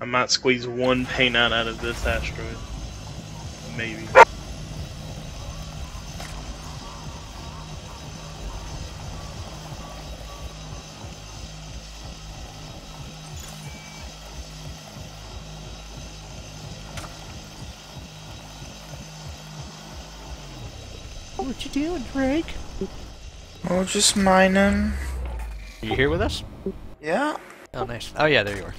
Speaker 2: I might squeeze one paint out of this asteroid. Maybe.
Speaker 1: What you doing, Drake?
Speaker 3: Oh, just mining.
Speaker 1: Are you here with us?
Speaker 3: Yeah.
Speaker 1: Oh, nice. Oh, yeah, there you are.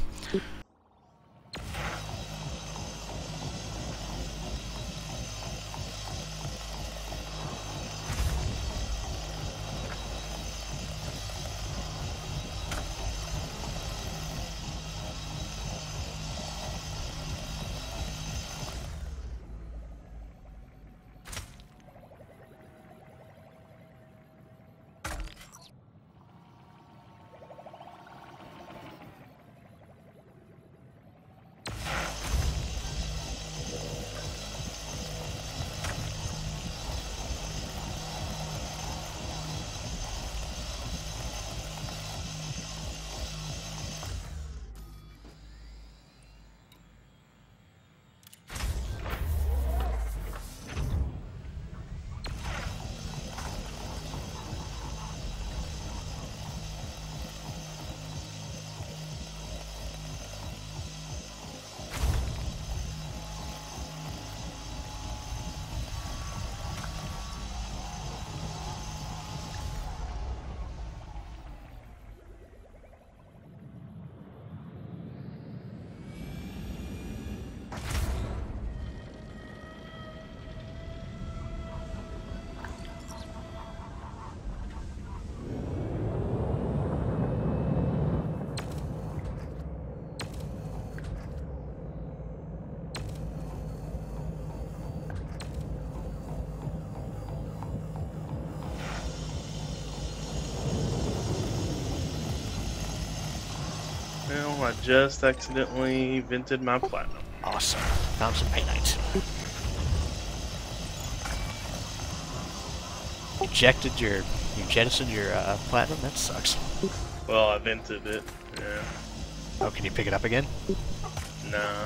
Speaker 2: Well, I just accidentally vented my platinum.
Speaker 1: Awesome. Found some Pay Nights. You jettisoned your platinum? That sucks.
Speaker 2: Well, I vented it. Yeah.
Speaker 1: Oh, can you pick it up again?
Speaker 2: Nah.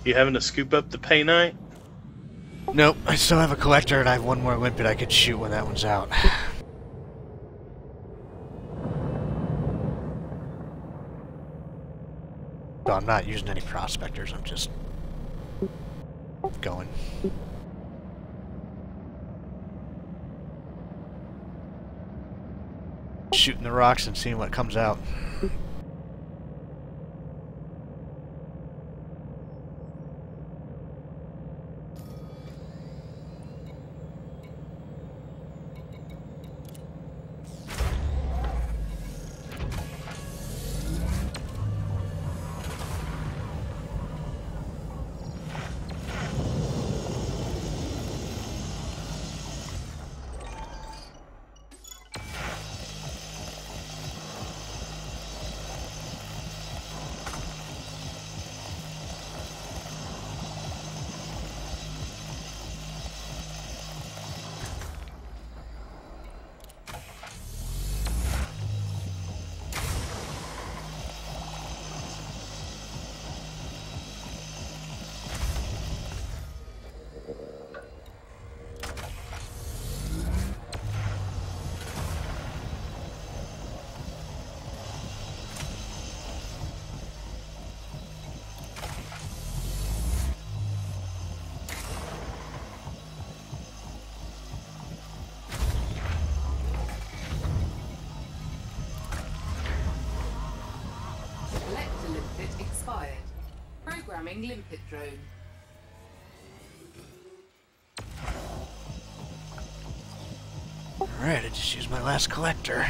Speaker 2: You having to scoop up the pay night?
Speaker 1: Nope, I still have a collector and I have one more limpet I could shoot when that one's out. So I'm not using any prospectors, I'm just going. Shooting the rocks and seeing what comes out.
Speaker 5: Collector limpet expired. Programming limpet drone.
Speaker 1: Alright, I just used my last collector.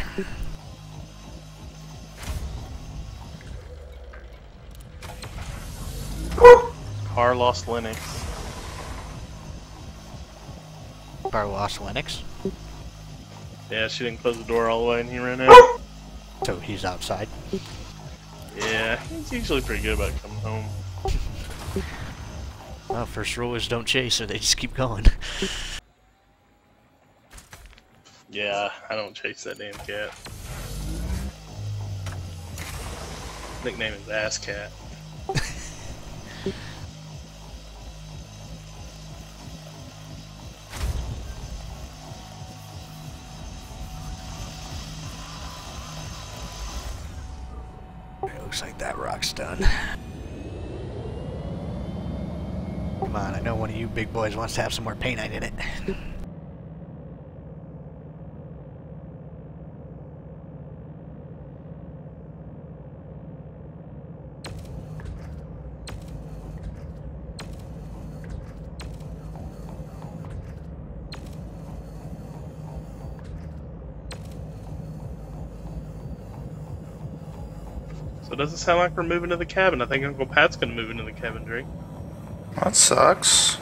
Speaker 2: Car lost Linux.
Speaker 1: Bar lost Linux,
Speaker 2: Yeah, she didn't close the door all the way and he ran out.
Speaker 1: so he's outside.
Speaker 2: Yeah, he's usually pretty good about coming home.
Speaker 1: Well, first rule is don't chase her, they just keep going.
Speaker 2: Yeah, I don't chase that damn cat. Nickname is Ass Cat.
Speaker 1: It looks like that rock's done. Come on, I know one of you big boys wants to have some more painite in it.
Speaker 2: So it doesn't sound like we're moving to the cabin. I think Uncle Pat's gonna move into the cabin, Drake.
Speaker 3: That sucks.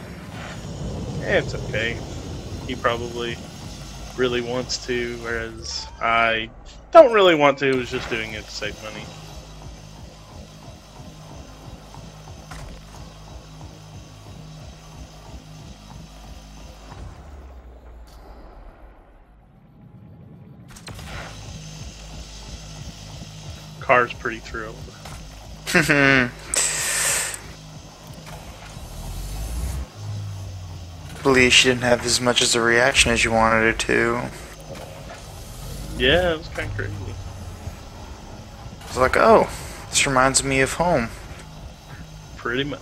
Speaker 2: Yeah, it's okay. He probably really wants to, whereas I don't really want to. Was just doing it to save money. Car's pretty thrilled.
Speaker 3: Believe she didn't have as much as a reaction as you wanted her to.
Speaker 2: Yeah, it was kind of crazy.
Speaker 3: It's like, oh, this reminds me of home.
Speaker 2: Pretty much.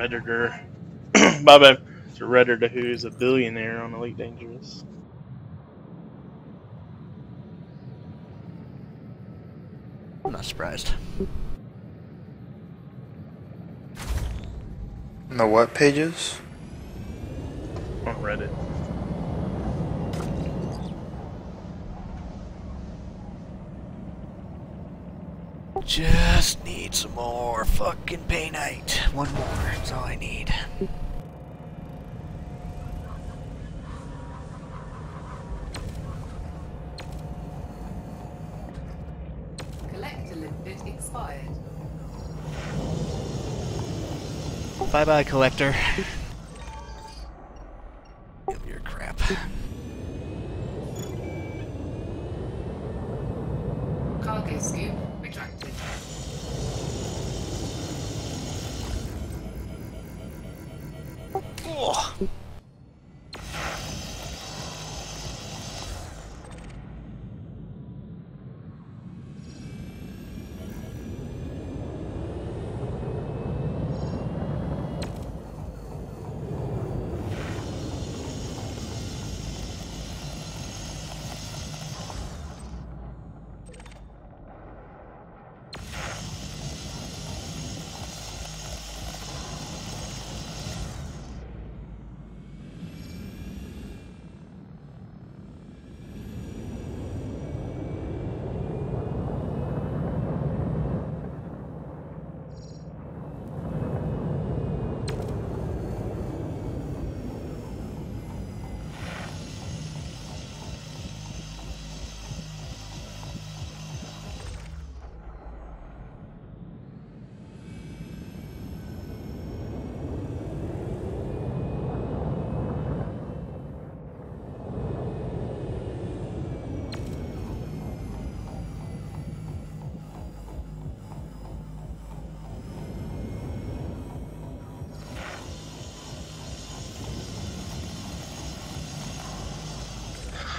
Speaker 2: Redditor. Bye-bye to Redditor, who's a billionaire on Elite Dangerous.
Speaker 1: I'm not surprised.
Speaker 3: On the what pages?
Speaker 2: On Reddit.
Speaker 1: Just need some more fucking painite. One more, that's all I need.
Speaker 5: Collector limpet expired.
Speaker 1: Bye-bye, collector. Give me your crap.
Speaker 5: Cargo scoop retracted.
Speaker 1: Oh.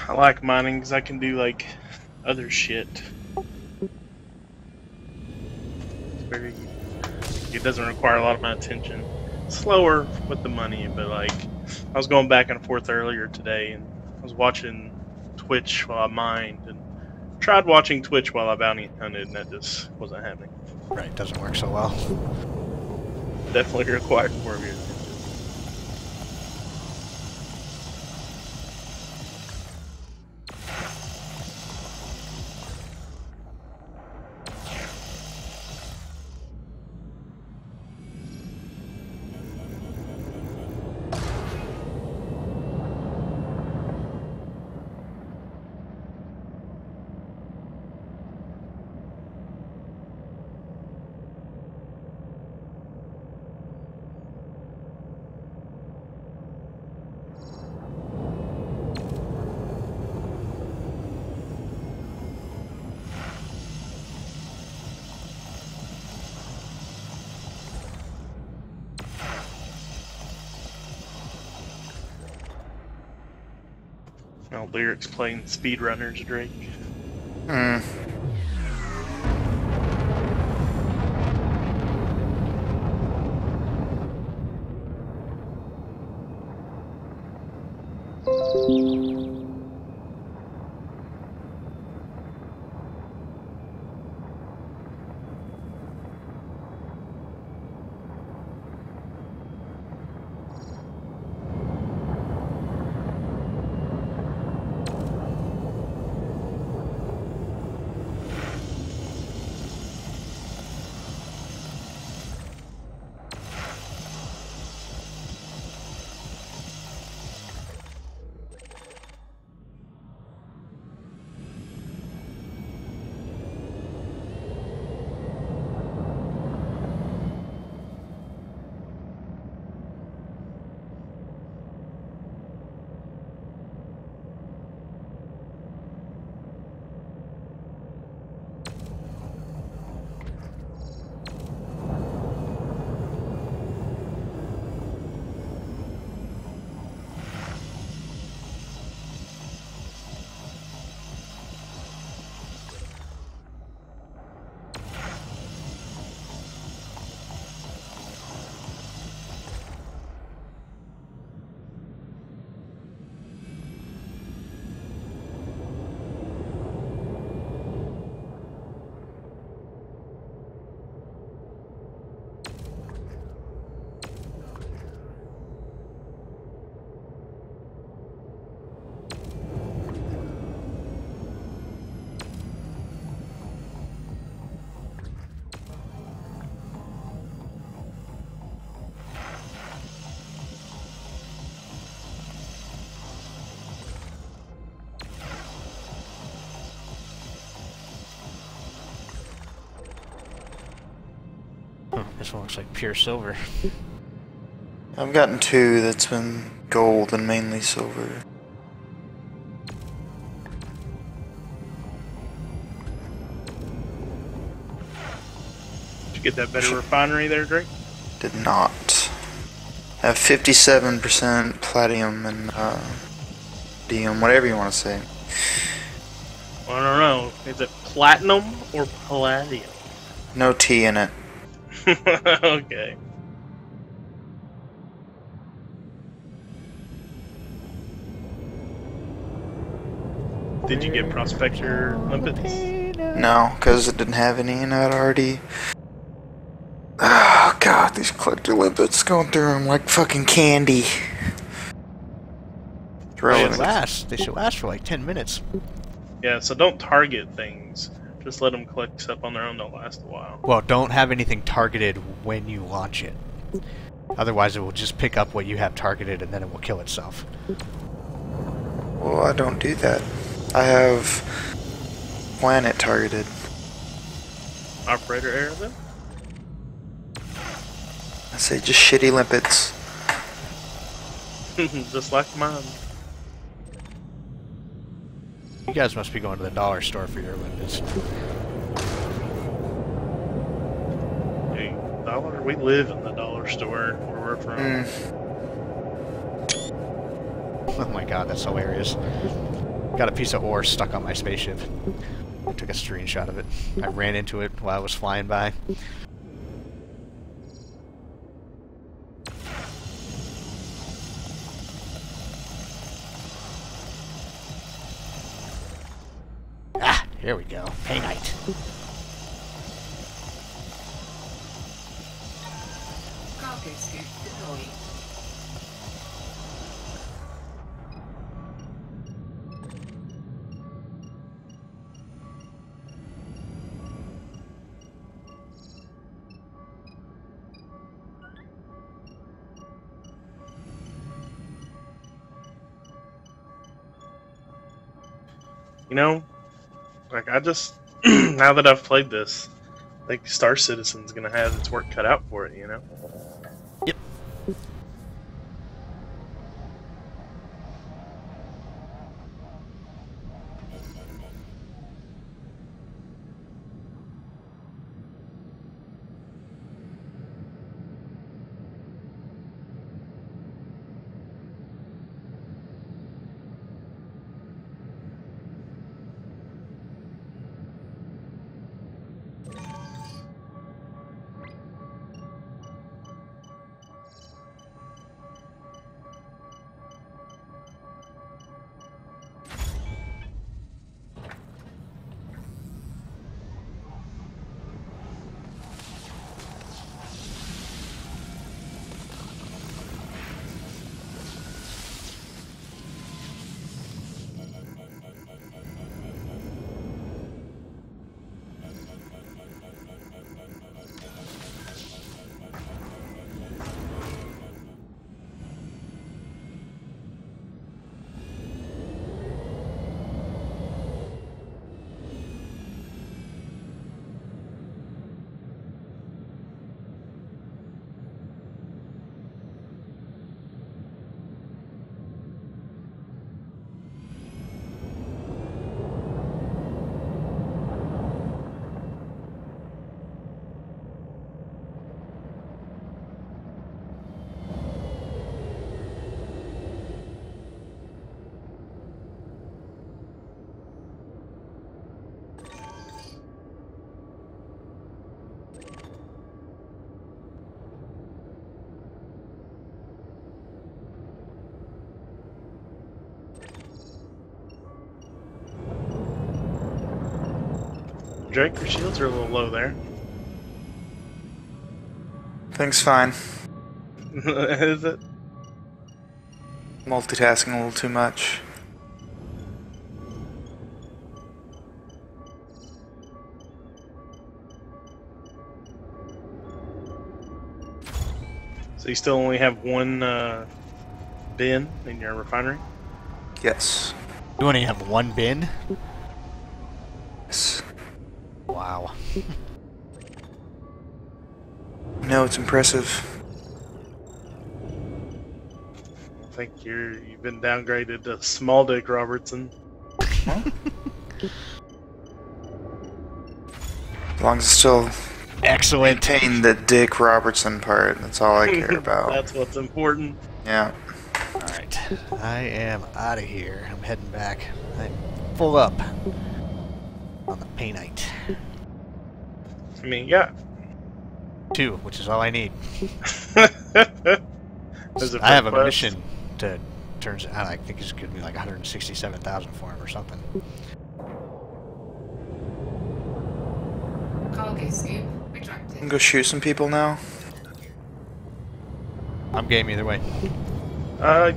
Speaker 2: I like mining because I can do like other shit. It's very. It doesn't require a lot of my attention. Slower with the money, but like I was going back and forth earlier today, and I was watching Twitch while I mined, and tried watching Twitch while I bounty hunted, and that just wasn't happening.
Speaker 1: Right, doesn't work so well.
Speaker 2: Definitely required more of your attention. No lyrics playing speedrunners, Drake.
Speaker 3: Hmm.
Speaker 1: Oh, this one looks like pure silver.
Speaker 3: I've gotten 2 that's been gold and mainly silver.
Speaker 2: Did you get that better refinery there, Drake?
Speaker 3: Did not. I have 57% platinum and DM, whatever you want to say.
Speaker 2: I don't know. Is it platinum or palladium?
Speaker 3: No T in it.
Speaker 2: Okay. Did you get Prospector limpets?
Speaker 3: No, because it didn't have any and I'd already... Oh god, these collector limpets going through them like fucking candy.
Speaker 1: They should last for like 10 minutes.
Speaker 2: Yeah, so don't target things. Just let them collect stuff on their own. They'll last a while.
Speaker 1: Well, don't have anything targeted when you launch it. Otherwise, it will just pick up what you have targeted and then it will kill itself.
Speaker 3: Well, I don't do that. I have planet targeted.
Speaker 2: Operator error then?
Speaker 3: I say just shitty limpets.
Speaker 2: Just like mine.
Speaker 1: You guys must be going to the dollar store for your limpets.
Speaker 2: Hey, dollar? We live in the dollar store where we're from.
Speaker 1: Oh my god, that's hilarious. Got a piece of ore stuck on my spaceship. I took a screenshot of it. I ran into it while I was flying by. Ah, here we go. Pay night.
Speaker 5: Cargo scoop deployed.
Speaker 2: You know, like I just now that I've played this, I think Star Citizen's gonna have its work cut out for it. You know.
Speaker 1: Yep.
Speaker 2: Drake, your shields are a little low there.
Speaker 3: Things fine.
Speaker 2: Is it?
Speaker 3: Multitasking a little too much.
Speaker 2: So you still only have one bin in your refinery?
Speaker 3: Yes.
Speaker 1: You only have one bin?
Speaker 3: Yes.
Speaker 1: Wow.
Speaker 3: know, it's impressive.
Speaker 2: I think you've been downgraded to Small Dick Robertson.
Speaker 3: As long as it's still
Speaker 1: Excellent.
Speaker 3: maintain the Dick Robertson part, that's all I care about.
Speaker 2: That's what's important.
Speaker 3: Yeah.
Speaker 1: Alright. I am out of here. I'm heading back. I'm full up on the painite.
Speaker 2: I mean, yeah.
Speaker 1: 2, which is all I need.
Speaker 2: There's
Speaker 1: I have a
Speaker 2: quest.
Speaker 1: mission to turns out I think it's gonna be like 167,000 for him or something.
Speaker 5: Cargo scoop
Speaker 3: I'm
Speaker 5: retracted.
Speaker 3: gonna go shoot some people now.
Speaker 1: I'm game either way.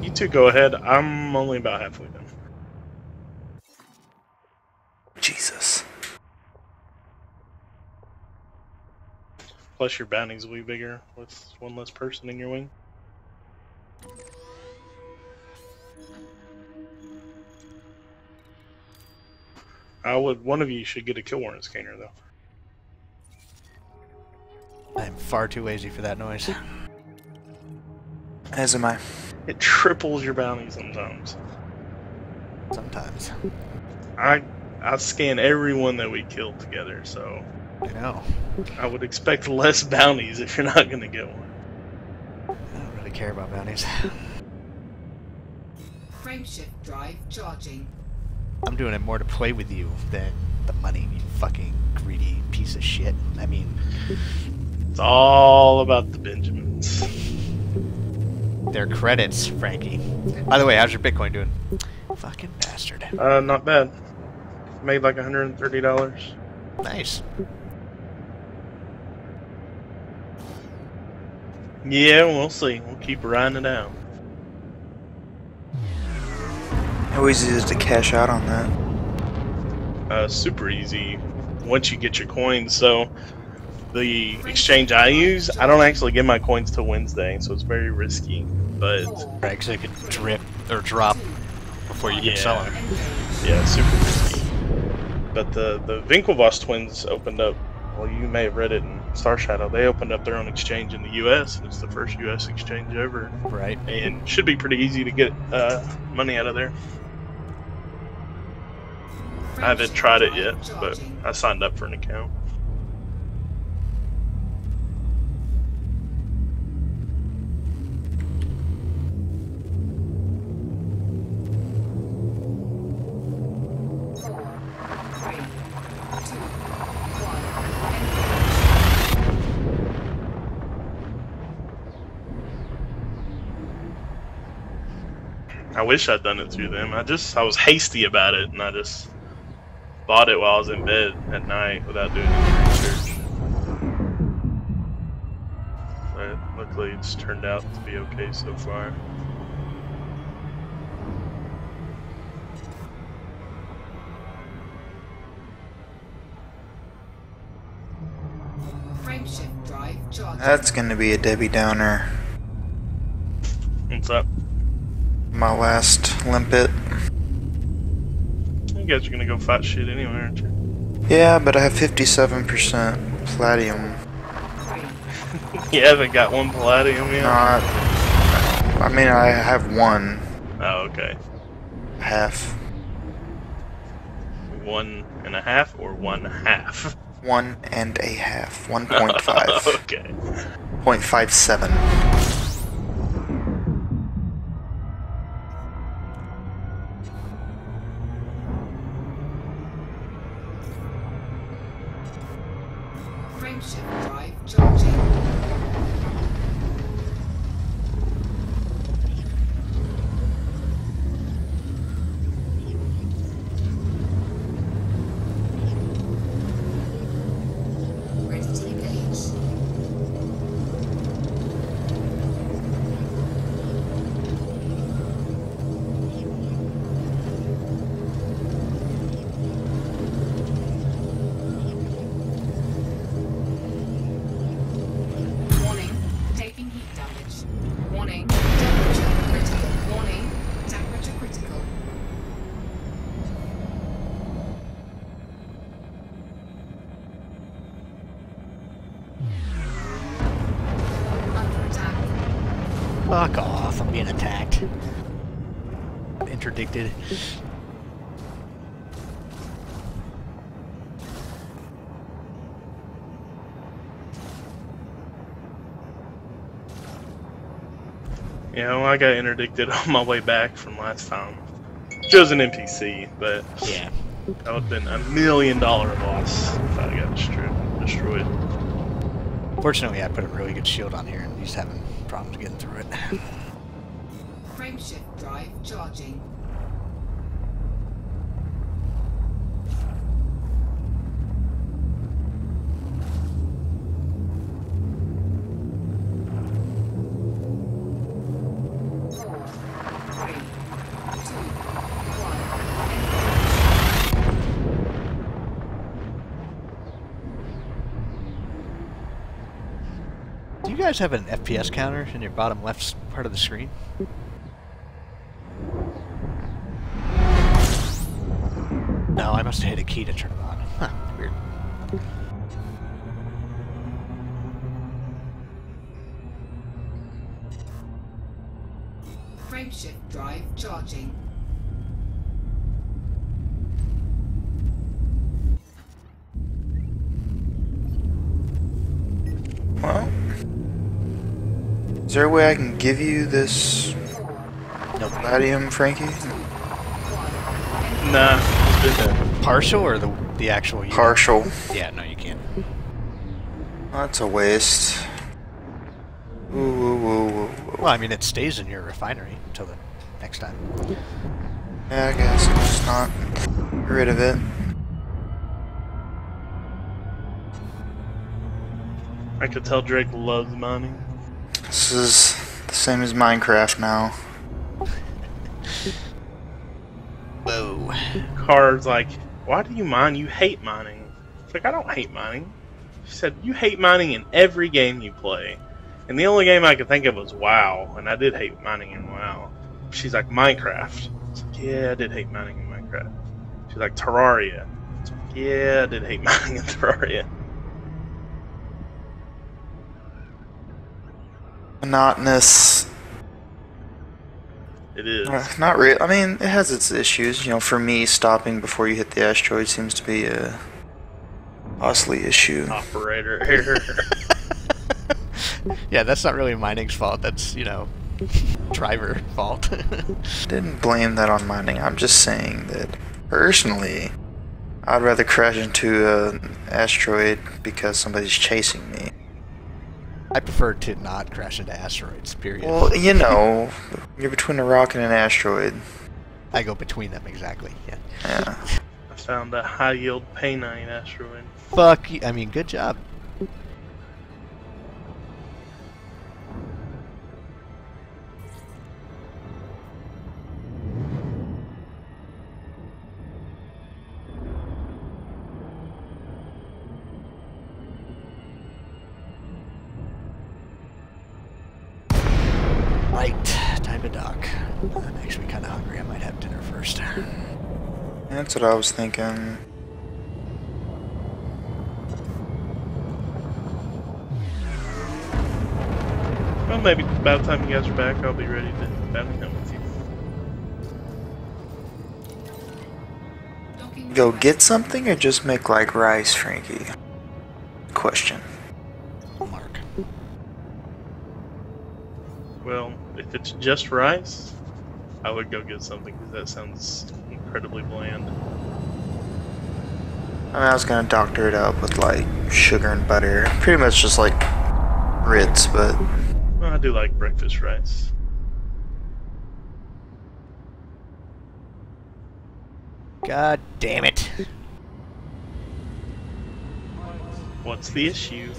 Speaker 2: You two go ahead. I'm only about halfway done.
Speaker 3: Jesus.
Speaker 2: Plus your bounties will be bigger with one less person in your wing. One of you should get a kill warrant scanner though.
Speaker 1: I'm far too lazy for that noise.
Speaker 3: As am I.
Speaker 2: It triples your bounty sometimes.
Speaker 1: Sometimes.
Speaker 2: I scan everyone that we killed together, so
Speaker 1: I know.
Speaker 2: I would expect less bounties if you're not gonna get one.
Speaker 1: I don't really care about bounties.
Speaker 5: Frameshift drive charging.
Speaker 1: I'm doing it more to play with you than the money, you fucking greedy piece of shit. I mean,
Speaker 2: It's all about the Benjamins.
Speaker 1: they're credits, Frankie. By the way, how's your Bitcoin doing? Fucking bastard.
Speaker 2: Not bad. Made like $130.
Speaker 1: Nice.
Speaker 2: Yeah, we'll see. We'll keep riding it out.
Speaker 3: How easy is it to cash out on that?
Speaker 2: Super easy once you get your coins. So the exchange I use, I don't actually get my coins till Wednesday, so it's very risky. But
Speaker 1: Right, because they could drip or drop before you can sell them.
Speaker 2: yeah, super risky. But the Winklevoss twins opened up. Well, you may have read it in Star Shadow. They opened up their own exchange in the U.S. and it's the first U.S. exchange ever.
Speaker 1: Right.
Speaker 2: And should be pretty easy to get money out of there. I haven't tried it yet, but I signed up for an account. I wish I'd done it through them. I was hasty about it, and I just bought it while I was in bed at night without doing any research. But luckily, it's turned out to be okay so far.
Speaker 5: Frameshift drive charging.
Speaker 3: That's gonna be a Debbie Downer.
Speaker 2: What's up?
Speaker 3: My last limpet.
Speaker 2: You guys are gonna go fight shit anyway, aren't you?
Speaker 3: Yeah, but I have 57% platinum.
Speaker 2: You haven't got one palladium yet?
Speaker 3: Not. I mean, I have one.
Speaker 2: Oh, okay.
Speaker 3: Half.
Speaker 2: 1.5 or 1/2?
Speaker 3: 1.5. 1.5.
Speaker 2: Okay.
Speaker 3: 0.57.
Speaker 5: Frameshift drive charging. Ready to engage.
Speaker 1: Fuck off, I'm being attacked. Interdicted.
Speaker 2: Yeah, well, I got interdicted on my way back from last time. It was an NPC, but
Speaker 1: Yeah.
Speaker 2: that would have been $1 million loss if I got destroyed.
Speaker 1: Fortunately, I put a really good shield on here, and he's having problems getting through it.
Speaker 5: Frameshift drive charging.
Speaker 1: Do you guys have an FPS counter in your bottom left part of the screen? No, I must have hit a key to turn it on. Huh, weird.
Speaker 5: Frameshift drive charging.
Speaker 3: Well, is there a way I can give you this
Speaker 1: Nope.
Speaker 3: palladium, Frankie?
Speaker 2: Nah, it's been done.
Speaker 1: Partial or the actual unit?
Speaker 3: Partial.
Speaker 1: Yeah, no, you can't.
Speaker 3: That's a waste. Ooh, ooh, ooh, ooh, ooh.
Speaker 1: Well, I mean, it stays in your refinery until the next time.
Speaker 3: Yeah, I guess I'll just not get rid of it.
Speaker 2: I could tell Drake loves mining.
Speaker 3: This is the same as Minecraft now.
Speaker 1: Whoa.
Speaker 2: Car's like, why do you mine? You hate mining. It's like, I don't hate mining. She said, you hate mining in every game you play. And the only game I could think of was WoW, and I did hate mining in WoW. She's like, Minecraft. It's like, yeah, I did hate mining in Minecraft. She's like, Terraria. It's like, yeah, I did hate mining in Terraria.
Speaker 3: Monotonous.
Speaker 2: It is.
Speaker 3: Not really. I mean, it has its issues. You know, for me, stopping before you hit the asteroid seems to be a costly issue.
Speaker 2: Operator here.
Speaker 1: Yeah, that's not really mining's fault. That's, you know, driver fault.
Speaker 3: Didn't blame that on mining. I'm just saying that personally, I'd rather crash into an asteroid because somebody's chasing me.
Speaker 1: I prefer to not crash into asteroids, period.
Speaker 3: Well, you know, you're between a rock and an asteroid.
Speaker 1: I go between them, exactly. Yeah.
Speaker 3: Yeah.
Speaker 2: I found a high yield P9 asteroid.
Speaker 1: Fuck you. I mean, good job. Right, time to dock. I'm actually kind of hungry. I might have dinner first.
Speaker 3: That's what I was thinking.
Speaker 2: Well, maybe by the time you guys are back, I'll be ready to bounty hunt with you.
Speaker 3: Go get something or just make like rice, Frankie? Question.
Speaker 1: Mark.
Speaker 2: Well, if it's just rice, I would go get something because that sounds incredibly bland.
Speaker 3: I mean, I was gonna doctor it up with like sugar and butter. Pretty much just like Ritz, but
Speaker 2: Well, I do like breakfast rice.
Speaker 1: God damn it.
Speaker 2: What's the issue?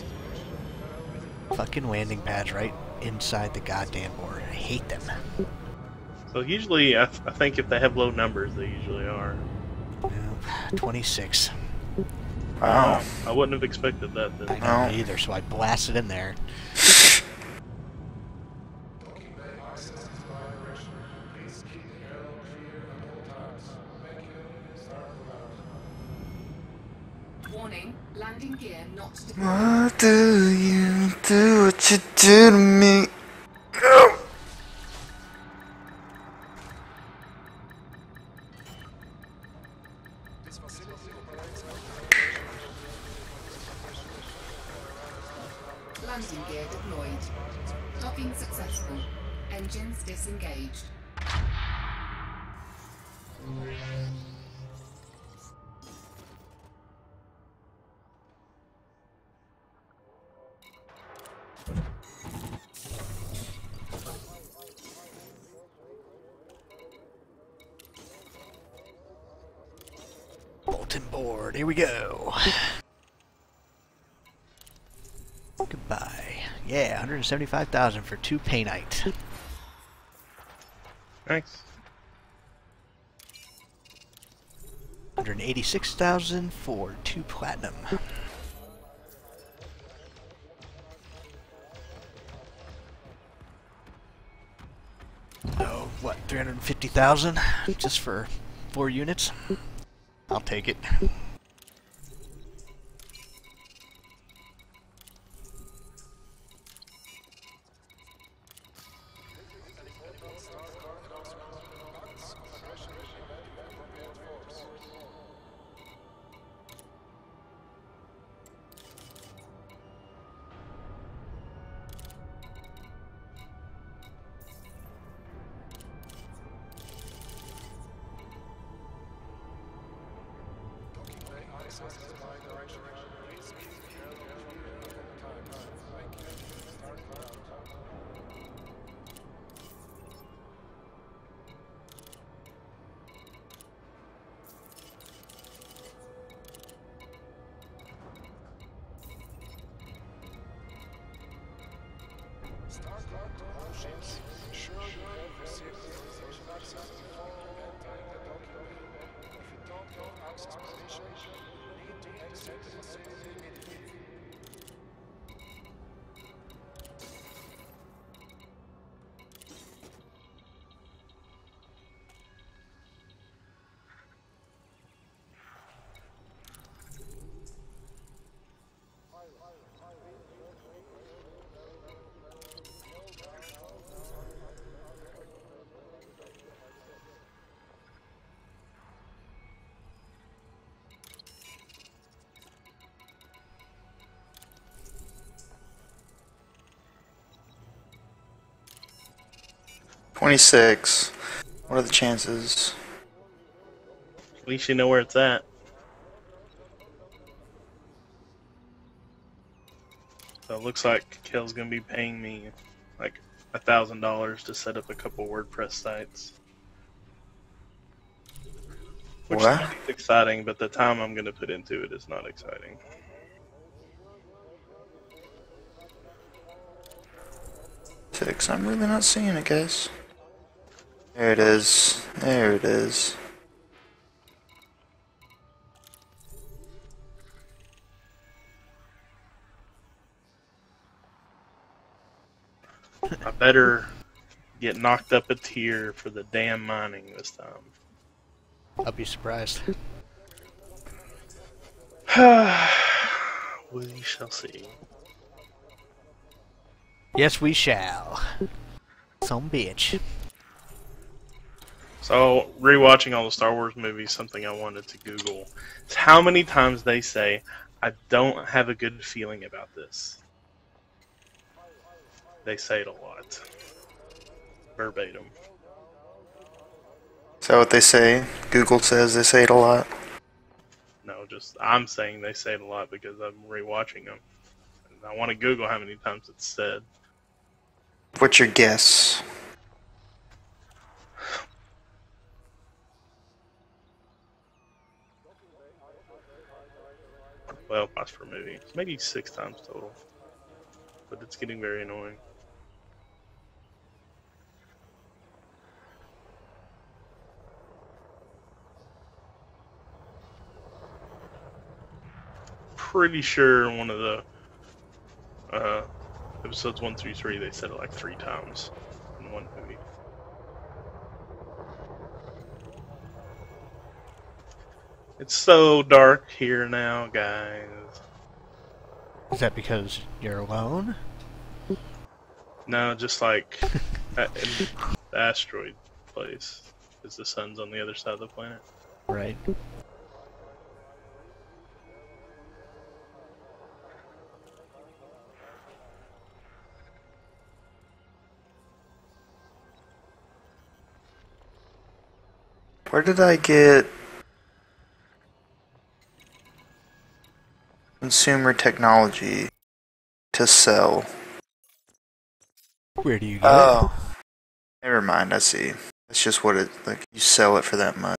Speaker 1: Fucking landing pads right inside the goddamn board. I hate them.
Speaker 2: So usually, I think if they have low numbers, they usually are.
Speaker 1: 26.
Speaker 3: wow.
Speaker 2: I wouldn't have expected that
Speaker 1: I
Speaker 2: then.
Speaker 1: don't
Speaker 3: Oh.
Speaker 1: either, so I blasted in there.
Speaker 4: Docking bay access is vibration. Please keep the air clear at all times. Thank you. Start without.
Speaker 5: Warning, landing gear not deployed.
Speaker 3: What do you do? What you do to me? Oh.
Speaker 5: Landing gear deployed. Docking successful. Engines disengaged.
Speaker 1: Bulletin board, here we go. Goodbye. Yeah, 175,000 for 2 painite.
Speaker 2: Nice.
Speaker 1: 186,000 for 2 platinum. Oh, what, 350,000 just for 4 units? I'll take it.
Speaker 4: Ships, ensure you have received station access before entering the docking bay. If you don't have access permission, you need to exit the facility immediately.
Speaker 3: $26. What are the chances?
Speaker 2: At least you know where it's at. So it looks like Kel's gonna be paying me like $1,000 to set up a couple WordPress sites. Which
Speaker 3: What?
Speaker 2: is exciting, but the time I'm gonna put into it is not exciting.
Speaker 3: Six. I'm really not seeing it, guys. There it is. There it is.
Speaker 2: I better get knocked up a tier for the damn mining this time.
Speaker 1: I'll be surprised.
Speaker 2: We shall see.
Speaker 1: Yes, we shall. Some bitch.
Speaker 2: So, rewatching all the Star Wars movies, something I wanted to Google is how many times they say, I don't have a good feeling about this. They say it a lot. Verbatim.
Speaker 3: Is that what they say? Google says they say it a lot.
Speaker 2: No, just, I'm saying they say it a lot because I'm rewatching them. And I want to Google how many times it's said.
Speaker 3: What's your guess?
Speaker 2: Well, that's for movies. Maybe 6 times total. But it's getting very annoying. Pretty sure one of the episodes 1 through 3 they said it like 3 times in one movie. It's so dark here now, guys.
Speaker 1: Is that because you're alone?
Speaker 2: No, just like in the asteroid place, because the sun's on the other side of the planet.
Speaker 1: Right.
Speaker 3: Where did I get consumer technology to sell?
Speaker 1: Where do you get it?
Speaker 3: Oh, never mind. I see. It's just what it like. You sell it for that much.